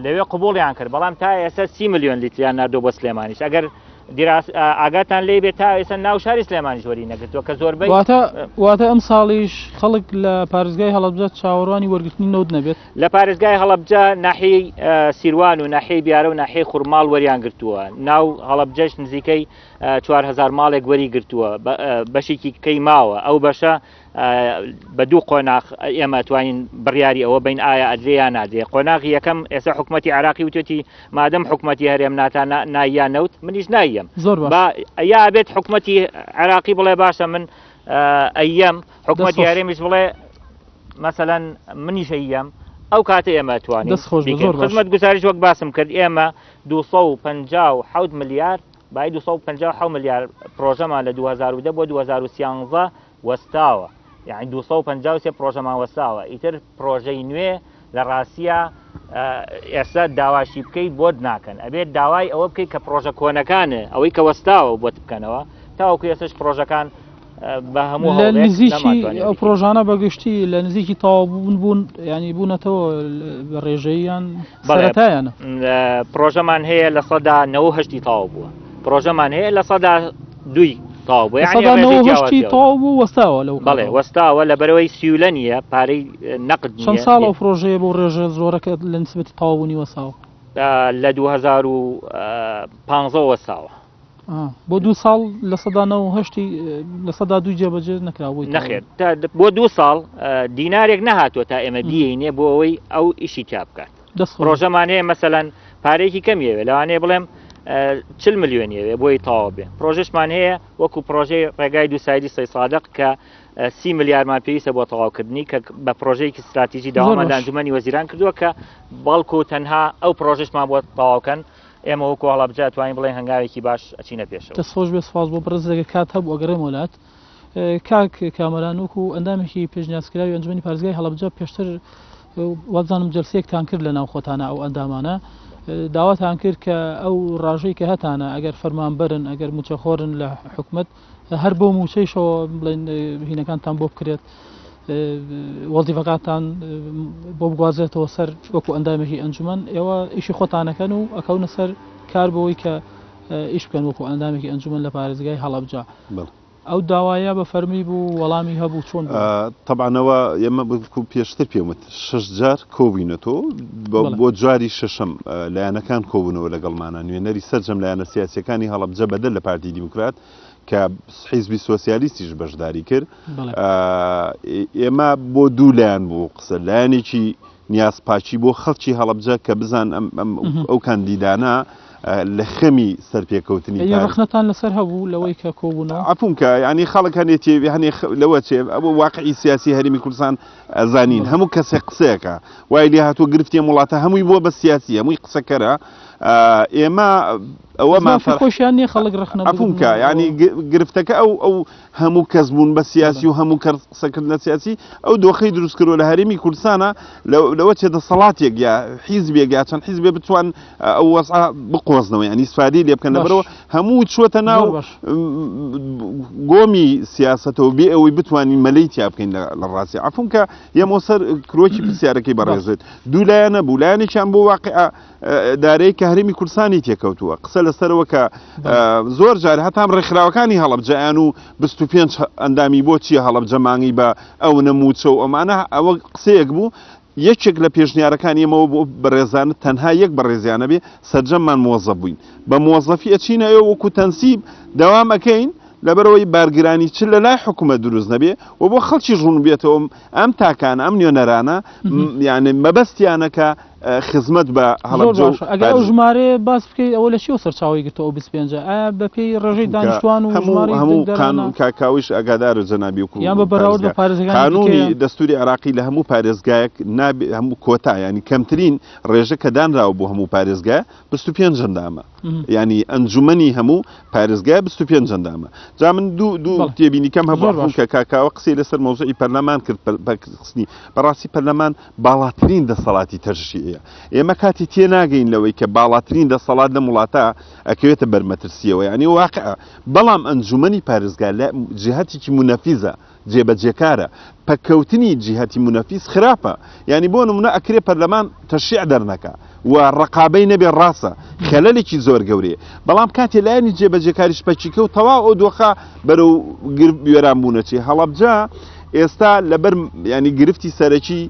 لەوێ قبوڵیان کرد بەڵام تا ئێستا 30 ملیۆن لیتریان نردۆ بۆ سلێمانیش ئەگەر ئاگاتان لێ بێت تا ئێستا ناو شاری سلێمانیش وەری نەگرتووە کە زۆربەی واتە ئەم ساڵیش خەڵک لە پارێزگای هەڵەبجە چاوەڕوانی وەرگرتنی نەوت نەبێت لە پارێزگای هەڵەبجە ناحیەی سیروان و ناحیەی بیارە و ناحیەی خوڕماڵ وەریان گرتووە ناو هەڵەبجەش نزیکەی 4000 ماڵێک وەری گرتووە بەشێکی کەی ماوە ئەو بەشە بە دوو قۆناغ ئێمە توانین بڕیاری ئەوە بین ئایا ئەدرێ یان نادرێ قۆناغی یەکەم ئێستا حکوومەتی عراقی وتێتی مادەم حکوومەتی هەرێم ناتان نایە نەوت منیش نایەم یا بێت حکوومەتی عراقی بڵێ باشە من ئەیەم حکوومەتی هەرێمیش بڵێ مەسەلەن منیش ئەیەم ئەو کاتە ئێمە توانین خزمەت گوزاریش وەک باسم کرد ئێمە 257 ملیار بای 257 ملیار پرۆژەمان لە 2010 بۆ 2013 وەستاوە یعنی 253 پرۆژەمان وەستاوە ئیتر پرۆژەی نوێ لە ڕاستیە ئێستا داواشی بکەیت بۆت ناکەن ئەبێت داوای ئەوە بکەیت کە پرۆژە کۆنەکانە ئەوەی کە وەستاوە بۆت بکەنەوە تاوەکو ئێستش پرۆژەکان بە هەموو لە نزیکی ئەو پرۆژانە بەگشتی لە نزیکی تەواوبوون بوون ینی بوونەتەوە بە ڕێژەیان سەرەتایانە پرۆژەمان هەیە لە سەدا 90 تاوا بووە پرۆژەمان هەیە لە سەدا 2 تاوا بووە یعنی تاوا بوو وەستاوە لەو بەڵێ وەستاوە لە بەرەوەی سیولە نییە پارەی نەقد چەند ساڵ ئەو پرۆژەیە بۆ ڕێژە زۆرەکە لە نسبەتی تاوابوونی وەساوە لە 2015 وەساوە بۆ 2 ساڵ لە سەدا 90 لە سەدا 2 جێبەجێ نەکراوەی نەخێر بۆ 2 ساڵ دینارێک نەهاتوە تا ئێمە بیینێ بۆ ئەوەی ئەو ئیشی تا بکات پرۆژەمان هەیە مەسەلەن پارێکی کەمیەوێ لەوانەیە بڵێم 40 ملیۆنیەوێ بۆی تاوا بێ پرۆژەشمان هەیە وەکو پرۆژەی ڕێگای دووسایدی سەی سادق کە 30 ملیارمان پێویستە بۆ تەواوکردنی کە بە پرۆژەیەکی استراتیژی داوامەدا ئەنجومەنی وەزیران کردووە کە بەڵکو تەنها ئەو پرۆژەشمان بۆ تەواوکەن ئێمە وەکو هەڵەبجە توانین بڵێن هەنگاوێکی باش ئەچینە پێشەوە دەستخۆش بێ سپاس بۆ بەڕێزێک کات هەبوو ئەگەڕێم وڵات کاک کامەران وەکو ئەندامێکی پێشنیازکراوی ئەنجومەنی پارێزگای هەڵەبجە پێشتر وەزانم جەلسەیەکتان کرد لە ناو خۆتانە ئەو ئەندامانە داواتان کرد کە ئەو ڕاژەی کە هەتانە ئەگەر فەرمانبەرن ئەگەر موچەخۆرن لە حکوومەت هەر بۆ موچەیشەوە بڵێن هینەکانتان بۆ بکرێت وەزیفەکانتان بۆ بگوازێتەوە سەر وەکو ئەندامێکی ئەنجومەن ئێوە ئیشی خۆتانەکەن و ئەکەونە سەر کار بەوەی کە ئیش بکەن وەکو ئەندامێکی ئەنجومەن لە پارێزگای هەڵەبجە ئەو داوایە بە فەرمی بوو وەڵامی هەبوو چۆن طبعاەوە ئێمە پێشتر پێوت 6 جار کۆبووینەتەوە بۆ جاری شەشەم لایەنەکان کۆبوونەوە لەگەڵمانە نوێنەری سەرجەم لایەنە سیاسیەکانی هەڵەبجە بەدەل لە پارتی دیموکرات کە حیزبی سۆسیالیستیش بەشداری کرد ئێمە بۆ دوو لایەن بوو قسە لایەنێکی نیازپاچی بۆ خەڵکی هەڵەبجە کە بزان ئەو کاندیدانە لە خەمی سەرپێکەوتنی ڕخنەتان لەسەر هەبوو لەوەی کە کۆبوونەوە عفونکە ینی خەڵک هەنێتی هەنێ لەوە چێ ئەوە واقعی سیاسی هەرێمی کوردستان ئەزانین هەموو کەسێک قسەیەکە وای لێ هاتووە گرفتی وڵاتە هەمووی بووە بە سیاسی هەمووی قسەکەرە ئێمە ئەوەمان خۆشیان نیە خەڵک ڕخنە عفونکە ینی گرفتەکە ئەو هەموو کەس بوون بە سیاسی و هەموو قسەکردن لە سیاسی ئەو دۆخەی دروست کردوە لە هەرێمی کوردستانە لەوە چێ دەسەڵاتێک یا حیزبێک یا چەند حیزبێ بتوان ئەو وەزع بقۆزنەوە ینی سوادی لێ بکەن لەبەرەوە هەموو چووەتە ناو گۆمی سیاسەتەوە بێ ئەوەی بتوانین مەلەی تیا بکەین لە ڕاستی عفونکە یەمە سەر کرۆکی پرسیارەکەی بەڕێزێت دوو لایەنە بوو لایەنێکیان بۆ واقع دارەیە کە هەرێمی کوردستانی تێکەوتووە قسە لەسەرەوە کە زۆر جار هەتام ڕێکخراوەکانی هەڵەبجەیان و 25 ئەندامی بۆ چیە هەڵەبجە مانگی بە ئەو نەموچە و ئەمانە ئەوە قسەیەک بوو یەکێک لە پێشنیارەکانی ئێمەوە بۆ بەڕێزانە تەنها یەک بەڕێزیانە بێ سەرجەممان مۆزە بووین بە مۆزەفی ئەچینە ئێوە وەکو تەنسیب دەوام ئەەکەین لەبەرەوەی بارگرانی چ لە لای حکوومەت دروست نەبێ و بۆ خەڵکی ڕوون بێتەوە ئەم تاکانە ئەم نوێنەرانە یعنی مەبەستیانەکە خزمەت بە هەڵەبجە ئەگەر ئەو ژمارە باس بکەیت ئەوە لە چیەوە سەرچاوی گرتەوە 25 ئایا بەپێی ڕێژەی دانیشتوان و هەموو کاکاویش ئەگادار و جەنابی و یان بە بەراورد بە پارێزگای قانونی دەستوری عراقی لە هەموو پارێزگایەک هەموو کۆتا ینی کەمترین ڕێژە کە دانراوە بۆ هەموو پارێزگای 25 جەندامە ینی ئەنجومەنی هەموو پارێزگای 25 جەندامە جا من دوو تێبینیکەم هەبوو کە کاکاوە قسەی لەسەر مەوزوعی پەرلەمان کرد بەڕاستی پەرلەمان باڵاترین دەسەڵاتی تەرشی هەیە ئێمە کاتی تێناگەین لەوەی کە باڵاترین دەسەڵات لە وڵاتە ئەکەوێتە بەرمەترسیەوە ینی واقع بەڵام ئەنجومەنی پارێزگا لە جهەتێکی منەفیزە جێبەجێکارە پەکەوتنی جیهەتی منەفیس خراپە ینی بۆ نمونە ئەکرێ پەرلەمان تەشریع دەرنەکە و ڕقابەی نەبێ ڕاستە خەلەلێکی زۆر گەورەیە بەڵام کاتێ لایەنی جێبەجێکاریش پەچیکە و تەواو ئەو دۆخە بەرەو وێران بوونەچی هەڵەبجا ئێستا لەبەر ینی گرفتی سەرەکی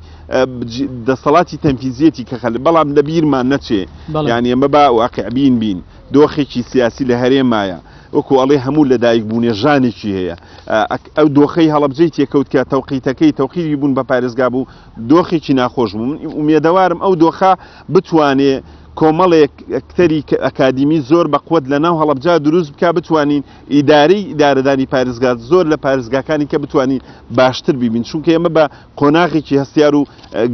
دەسەڵاتی تەنفیزیەتی کە خەل بەڵام لە بیرمان نەچێ ینی ئەمە با واقعبین بین دۆخێکی سیاسی لە هەرێمایە وەکو ئەڵێ هەموو لە دایک بوونێ ژانێکی هەیە ئەو دۆخەی هەڵەبجەی تێکەوت کە تەوقیتەکەی تەوقیری بوون بە پارێزگا بوو دۆخێکی ناخۆش بوو من ئومێدەوارم ئەو دۆخە بتوانێ کۆمەڵێک ئەکتەری ئەکادیمی زۆر بەقوت لە ناو هەڵەبجا دروست بکە بتوانین ئیدارەدانی پارێزگا زۆر لە پارێزگاکانی کە بتوانین باشتر ببین چونکە ئێمە بە قۆناغێکی هەستیار و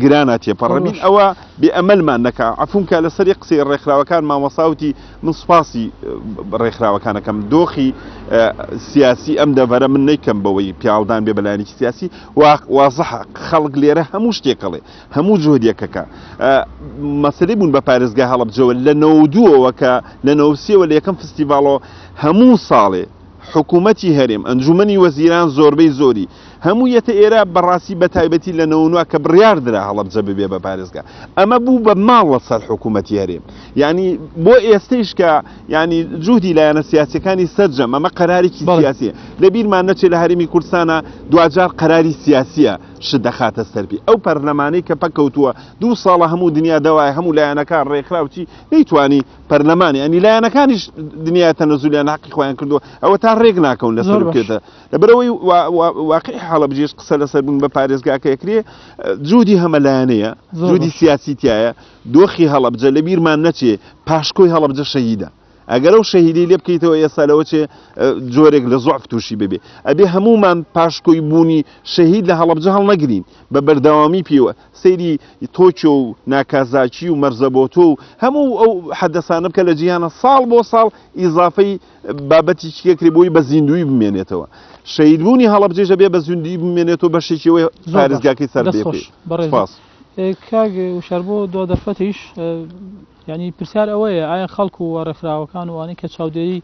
گرانە تێپەڕەبین ئەوە بێ ئەمەلمان نەکا عفونکە لەسەری قسەی ڕێکخراوەکان مامۆساوتی من سوپاسی ڕێکخراوەکانەکەم دۆخی سیاسی ئەم دەڤەرە من نەیکەم بەوەی پیاوەدان بێ بەلایەنێکی سیاسی وازەح خەڵک لێرە هەموو شتێکەڵێ هەموو جهودێکەکە مەسەلەی بوون بە پارێزگا هەڵەبجەوە لە 92ەوە کە لە 93ەوە لە یەکەم فستیڤاڵەوە هەموو ساڵێ حکوومەتی هەرێم ئەنجومەنی وەزیران زۆربەی زۆری هەموو یەتە ئێرە بەڕاستی بە تایبەتی لە 99 کە بڕیاردرا هەڵەبجە ببێ بە پارێزگا ئەمە بوو بە ماڵە سەر حکوومەتی هەرێم ینی بۆ ئێستەیش کە ینی جوودی لایەنە سیاسەکانی سەرجەم ئەمە قەرارێکی سیاسیە لە بیرمان نەچێت لە هەرێمی کوردستانە دوجار قەراری سیاسیە شت دەخاتە سەرپی ئەو پەرلەمانەی کە پەکەوتووە 2 ساڵە هەموو دنیا دەوای هەموو لایەنەکان ڕێکخراوچی نەیتوانی پەرلەمانی ئەنی لایەنەکانیش دنیا تەنەزولیان حەقی خۆیان کردووە ئەوە تا ڕێک ناکەون لەسەر بکێتە لەبەرەوەی واقعی هەڵەبجێش قسە لەسەر بوون بە پارێزگاکە یەکرێ جوودی هەمەلایەنەیە جوودی سیاسی تایە دۆخی هەڵەبجە لە بیرمان نەچێ پاشکۆی هەڵەبجە شەهیدە ئەگەر ئەو شەهیدی لێ بکەیتەوە ئێستا لەوە چێ جۆرێک لە زۆعف تووشی ببێ ئەبێ هەمومان پاشکۆی بوونی شەهید لە هەڵەبجە هەڵ نەگرین بە بەردەوامی پێوە سەیری تۆکیۆ و ناکازاچی و مەرزەبۆتۆ و هەموو ئەو حەدەسانە بکە لە جیهانە ساڵ بۆ ساڵ ئیزافەی بابەتی چیەکری بۆی بە زیندوی بمێنێتەوە شەهیدبوونی هەڵەبجێژە بێ بە زیندوی بمێنێتەوە بەشێکیەوەی پارێزگاکەی سەر بێ کاگ وشار بۆ دۆ دەرفەتیش ینی پرسیار ئەوەیە ئایا خەڵکو و ڕێکخراوەکان وانەی کە چاودێری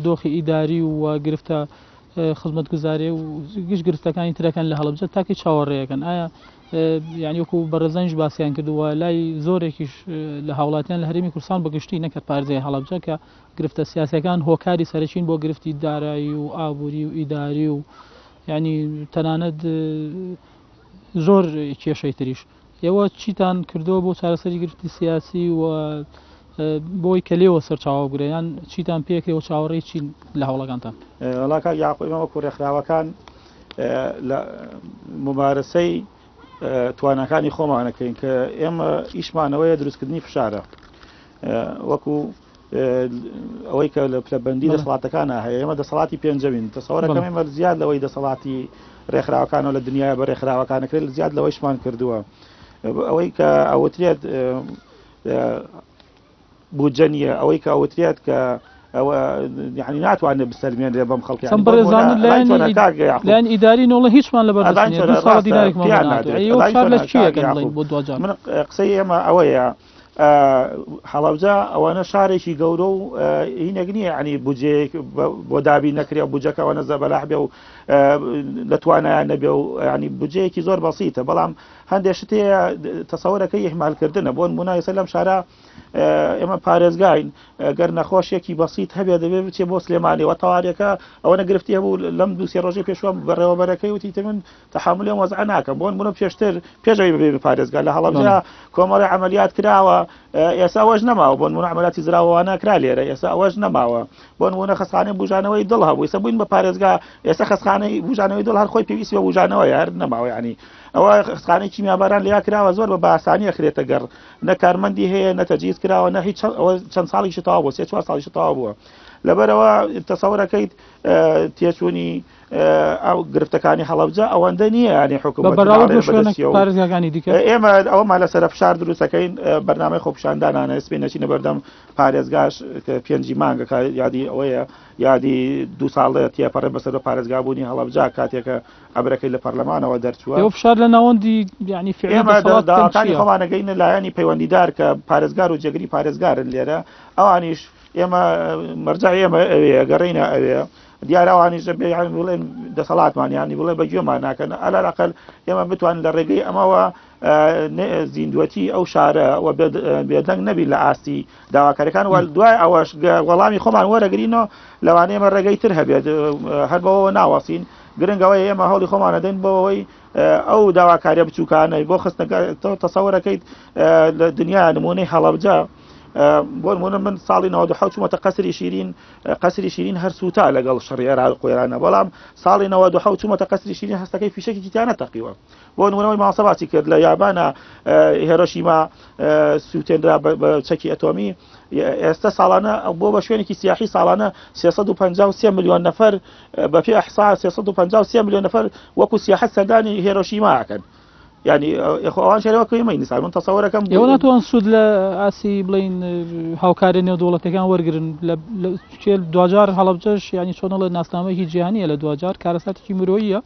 دۆخی ئیداری و گرفتە خزمەتگوزارێ و گشت گرفتەکانی ترەکان لە هەڵەبجە تاکی چاوەڕێیەکەن ئایا یعنی وەکو بەڕێزەنج باسییان کردووە لای زۆرێکیش لە هاوڵاتیان لە هەرێمی کوردستان بەگشتی نەکرد پارێزگای هەڵەبجە کە گرفتە سیاسەکان هۆکاری سەرچین بۆ گرفتی دارایی و ئابووری و ئیداری و ینی تەنانەت زۆر کێشەی تریش ئێوە چیتان کردەوە بۆ چارەسەری گرفتی سیاسی و بۆی کە لێوە سەرچاوە بگرێیان چیتان پێکرێەوە چاوەڕێی چین لە هەوڵەکانتان وڵاکە یاقۆیمەوە کوڕێکخراوەکان لە ممارەسەی توانەکانی خۆمانەکەین کە ئێمە ئیشمانەوەیە دروستکردنی فشارە وەکو ئەوەی کە لە پلەبەندی دەسەڵاتەکانە هەیە ئێمە دەسەڵاتی پێنجەمین تەسەوەرەکەم ئێمە زیاد لەوەی دەسەڵاتی ڕێکخراوەکانەوە لە دنیای بە ڕێکخراوەکانەکرێت زیاد لەوەیشمان کردووە ئەوەی کە ئەوترێت بودجەنیە ئەوەی کە ئەوترێت کە ئەوە یعنی ناتوانێت بسەلمێنرێ بەم خەڵکی لایەن ئیداری نۆڵە هیچمان لە بەردەست من قسەی ئێمە ئەوەیە هەڵەبجە ئەوانە شارێکی گەورە و هینێک نییە عنی بودجەیەک بۆ دابی نەکرێ بودجەکە ئەوە نەزەبەلاح بێ و لە توانایان نەبێ و ینی بودجەیەکی زۆر بەسیتە بەڵام هەندێک شتەیە تەسەوەرەکەی ئیهمالکردنە بۆ نمونای سەر لەم شارە ئێمە پارێزگاین گەر نەخۆشیێکی بەسیت هەبێ دەبێت بچێ بۆ سلێمانی و تەواریەکە ئەوە نەگرفتی هەبوو لەم دووسێ ڕۆژەی پێشوە بەڕێوەبەرەکەی وتی من تەحملی ئەم وەزع ناکەم بۆ نمونە پێشتر پێشەوەی ببێ پارێزگا لە هەڵەبجە کۆمەڵی عملیات کراوە ئێستا ئەوەش نەماوە بۆ نمونە عملیاتی زراوەوانە کرا لێرە ئێستا ئەوەش نەماوە بۆ نمونە خەسخانەی بوژانەوەی دڵ هەبوو ئێستا بووین بە پارێزگا ئێستا خەسخانەی بوژانەوەی دڵ هەر خۆی پێویستی بە بوژانەوە هەر نەماوە ینی ئەوە خەسخانەی کیمیاباران لیا کراوە زۆر بە باسانی ئەخرێتە گەڕ نە کارمەندی هەیە نەتەجیز کراوە نە هیچ چەند ساڵیشی تەواو بووە 3-4 ساڵیشی تەواو بووە لەبەرەوە تەسەوڕەکەیت تێچوونی ئەو گرفتەکانی هەڵەبجە ئەوەندە نییە ینی حکوومەت پارێزگاکانی دیکە ئێمە ئەومان لەسەر فشار دروستەکەین بەرنامەی خۆپیشاندانانە سپێ نەچینە بەردەم پارێزگاش کە پێنجی مانگەکە یادی ئەوەیە یادی 2 ساڵە تێپەڕێ بەسەر بە پارێزگابوونی هەڵەبجا کاتێکە ئەبرەکەی لە پەرلەمانەوە دەرچووە فشار لە ناوەندی ینی داواکانی خۆمانەگەینە لایەنی پەیوەندیدار کە پارێزگار و جێگری پارێزگارن لێرە ئەوانیش ئێمە مەرجع ئێمە ئەوەیە گەڕینە ئەوەیە دیارەوانیش بڵێن دەسەڵاتمانیانی بڵێ بەگوێمان ناکەن ئەلاقل ئێمە بتوانین لە ڕێگەی ئەمەوە زیندوەتی ئەو شارە و بێدەنگ نەبی لە ئاستی داواکاریەکان و دوای ئەوەش وەڵامی خۆمان وەرەگرینەوە لەوانەیە ئێمە ڕێگەی تر هەبێت هەر بەوە ناوەسین گرنگەوەی ئێمە هەوڵی خۆمانە دەین بۆەوەی ئەو داواکاریە بچووکانەی بۆ خستنەکە تەسەوەرەکەیت لە دنیا نمونەی هەڵەبجە بۆ نمونە من ساڵی 92 چوومەتە قەسری شیرین هەر سوتا لەگەڵ شەڕی عێراق قۆیرانە بەڵام ساڵی 92 چوومەتە قەسری شیرین هەستەکەی فیشەکی تیانە تەقیوە بۆ نمونەوەی ماسەباتی کرد لە یابانە هێرۆشیما سووتێنرا بە چەکی ئەتۆمی ئێستا ساڵانە بۆ بە شوێنێکی سیاحی ساڵانە 353 میلیۆن نەفەر بەپێ ئەحسا 353 میلیۆن نەفەر وەکو سیاحەت سەردانی هێرۆشیماکەن ینی ئەوان شێرەوەکەی نیسان من تەسەوەرەکەم ئێوە ناتوان سوود لە ئاسی بڵین هاوکاری نێودوڵەتەکان وەرگرن لە دوجار هەڵەبجەش ینی چۆنەڵە ناسنامەیەکی جیهانیە لە دوجار کارەساتێکی مرۆییە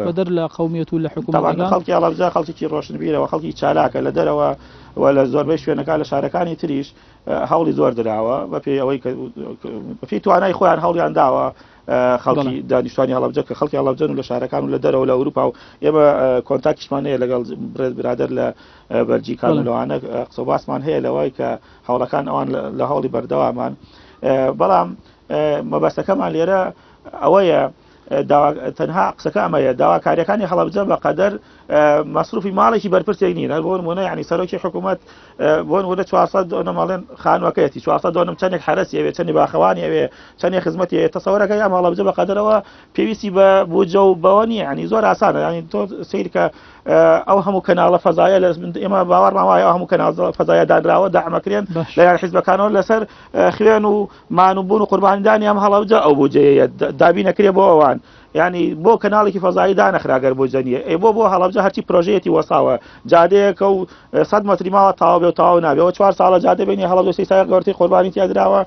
بەدەر لە قەومیەت و لە حکوومەتەکان خەڵکی هەڵەبجە خەڵکی ڕۆشنبیرەوە خەڵکی چالاکە لە دەرەوە و لە زۆربەی شوێنەکان لە شارەکانی تریش هەوڵی زۆر دراوە بەپێی ئەوەی بەپێی توانای خۆیان هەوڵیان داوە خەڵکی دانیشتوانی هەڵەبجە کە خەڵکی هەڵەبجەن و لە شارەکان و لە دەرەوە لە ئەوروپا و ئێمە کۆنتاکتیشمانەیە لەگەڵ برادر لە بەرجیکان و لەوانە قسە باسمان هەیە لەوەی کە هەوڵەکان ئەوان لە هەوڵی بەردەوامان بەڵام مەبەستەکەمان لێرە ئەوەیە تەنها قسەکە ئەمەیە داواکاریەکانی هەڵەبجە بەقەدەر مەسروفی ماڵێکی بەرپرسێک نین بۆ نمونە یعنی سەرۆکی حکوومەت بۆ نمونە 400 ماڵێن خانوەکەیەتی 400 دۆنم چەندێک حرەسی ئەوێ چەندی باخەوانی ئەوێ چەندێک خزمەتی تەسەوەرەکە یا هەڵەبجە بەقەدەرەوە پێویستی بە بوجە و بەوە نییە ینی زۆر ئاسانە ینی تۆ سیر کە ئەو هەموو کەناڵە فەزایە لە ئێمە باوەڕمان وایە ئەو هەموو کەناڵ فەزایە دادراوە داعمەکرێن لەلایەن حیزبەکانەوە لەسەر خوێن و مانوبوون و قوربانیدانی ئەم هەڵەبجە ئەو بوجەیە دابی نەکرێ بۆ ئەوان ینی بۆ کەناڵێکی فەزایی دانەخراگەر بۆ جەنیە بۆ هەڵەبجە هەرچی پرۆژەیەتی وەساوە جادەیەکە و 100 مەتری ماوە تاوا بێ و تاوا نابێەوە 4 ساڵە جادە بینی هەڵەبجە سی سایە گەورەی قوربانی تیادراوە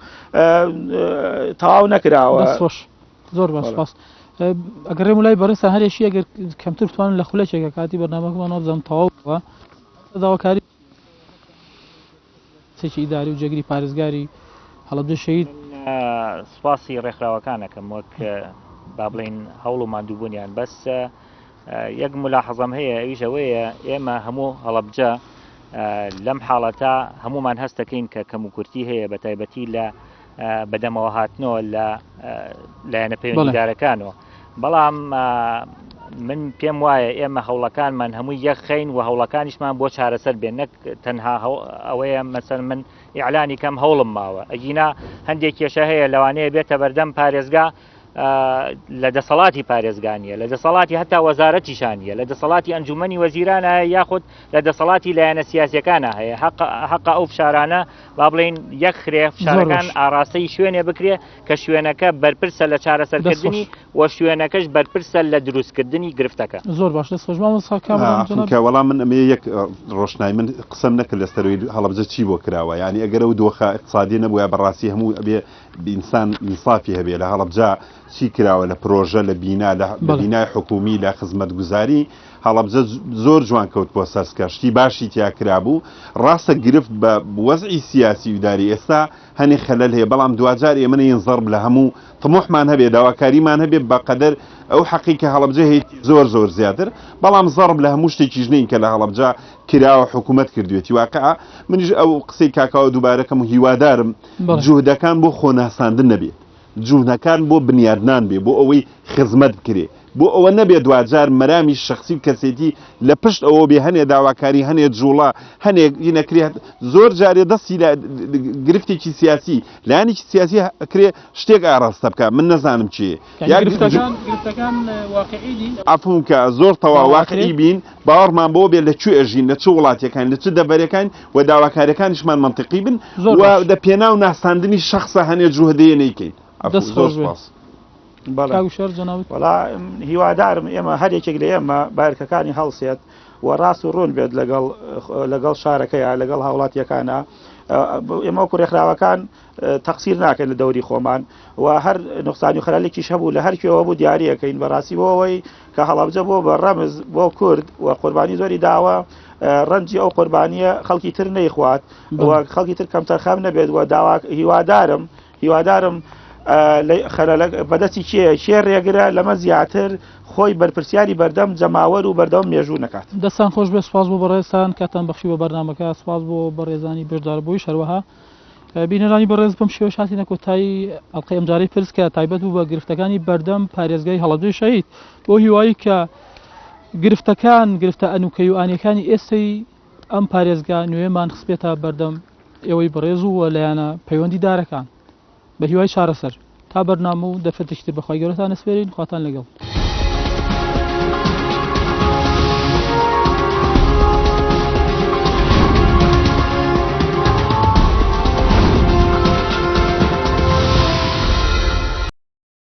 تاواو نەکراوە زۆر باش ئەگەر ڕێم لای بەڕێستا هەرێشی ئەگەر کەمتر بتوانن لە خولەکێکە کاتی بەرنامەکەمانەوە بزەم تەواوەوە داواکاری سێکی ئیداری و جێگری پارێزگاری هەڵەبجە شەهید سوپاسی ڕێکخراوەکانەکەم وەک با بڵین هەوڵ و ماندووبوونیان بەس یەک ملاحەزەم هەیە ئەویش ئەوەیە ئێمە هەموو هەڵەبجە لەم حاڵەتە هەمومان هەست دەکەین کە کەم و کورتی هەیە بە تایبەتی لە بەدەمەوە هاتنەوە لە لایەنە پەیوەندیدارەکانەوە بەڵام من پێم وایە ئێمە هەوڵەکانمان هەمووی یەخەین و هەوڵەکانیشمان بۆ چارەسەر بێن نەک تەنها ئەوەیە مەسەر من ئیعلانی کەم هەوڵم ماوە ئەگینا هەندێک کێشە هەیە لەوانەیە بێتە بەردەم پارێزگا لە دەسەڵاتی پارێزگانیە لە دەسەڵاتی هەتا وەزارەتیشانیە لە دەسەڵاتی ئەنجومەنی وەزیرانە یاخود لە دەسەڵاتی لایەنە سیاسیەکانە هەیە حەق ئەو فشارانە با بڵین یەک خرێ فشارەکان ئاراستەی شوێنێ بکرێ کە شوێنەکە بەرپرسە لە چارەسەرکردنی و شوێنەکەش بەرپرسە لە دروستکردنی گرفتەکە زۆر باش دەستخۆشمامە وەڵام من ئەمێ یەک ڕۆشنای من قسەم نەکرد لە سەروی هەڵەبجە چی بۆ کراوە ینی ئەگەر ئەو دۆخە اقتصادی نەبووە بەڕاستی هەموو ئەبێ ئینسان ئینسافی هەبێ لە هەڵەبجە چی کراوە لە پرۆژە لە بینای حکومی لە خزمەتگوزاری هەڵەبجە زۆر جوان کەوت بۆ سەرسکە شتی باشی تیا کرابوو ڕاستە گرفت بە وەزعی سیاسی وداری ئێستا هەنێ خەلەل هەیە بەڵام دوجار ئێمە ینزەرب لە هەموو طموحمان هەبێ داواکاریمان هەبێ بەقەدەر ئەو حەقیکە هەڵەبجە هەیە زۆر زۆر زیاتر بەڵام زەرب لە هەموو شتێکی ژنین کە لە هەڵەبجە کراوە حکوومەت کردوێتی واقعا منیش ئەو قسەی کاکاوە دووبارەکەم و هیوادارم جوهدەکان بۆ خۆناساندن نەبێت جوونەکان بۆ بنیادنان بێ بۆ ئەوەی خزمەت بکرێ بۆ ئەوە نەبێت دوجار مەرامی شخصی کەسێتی لە پشت ئەوە بێ هەنێ داواکاری هەنێ جوڵا هەنێک نەکرێت زۆر جارێ دەستی لە گرفتێکی سیاسی لایەنێکی سیاسی کرێ شتێک ئاراستە بکە من نەزانم چیە ئەفهم کە زۆر تەوا واقعی بین باوەڕمان بۆ بێ لە کوێ ئەژین لە چ وڵاتیەکان لە چ دەبەرەکان و داواکاریەکانیشمان منطقی بن و دە پێناو ناساندنی شخصە هەنێ جوهدەیە نەیکەین دەست خۆش بێ. بەڵێ کاوشەر جەناوت وڵا هیوادارم ئێمە هەر یەکێک لە ئێمە بایرکەکانی هەڵسێت و ڕاست و ڕوون بێت لەگەڵ شارەکەیە لەگەڵ هاوڵاتیەکانە ئێمە وەکو ڕێکخراوەکان تەقسیر ناکەن لە دەوری خۆمان و هەر نقصانی و خەلالێکیش هەبوو لە هەر کوێوە بوو دیاریەکەین بەڕاستی بۆەوەی کە هەڵەبجە بۆ بە ڕەمز بۆ کورد و قوربانی زۆری داوە ڕەنجی ئەو قوربانیە خەڵکی تر نەیخوات و خەڵکی تر کەم تەرخەم نەبێت و داوا هیوادارم بەدەستی کێ ڕێگرە لەمە زیاتر خۆی بەرپرسیاری بەردەم جەماوەر و بەردەم مێژوو نکات. دەستان خۆش بێ، سپاس بۆ بەڕێزتان کاتان بەخشی بە بەرنامەکە، سپاس بۆ بەڕێزانی بەشداربووی شەروەها بینەرانی بەڕێز بەم شێوە هاتینە کۆتایی ئەڵقەی ئەمجارەی پرس کە تایبەت بوو بە گرفتەکانی بەردەم پارێزگای هەڵەبجەی شەهید بۆ هیوایی کە گرفتە ئەنوکەی و ئانیەکانی ئێستای ئەم پارێزگا نوێمان خسبێتە بەردەم ئێوەی بەڕێز و لایەنە پەیوەندی دارەکان بە هیوای چارەسەر تا بەرنامە و دەفەتشتر بەخوای گەورەتان ئەسپێرین، خواتان لەگەڵ.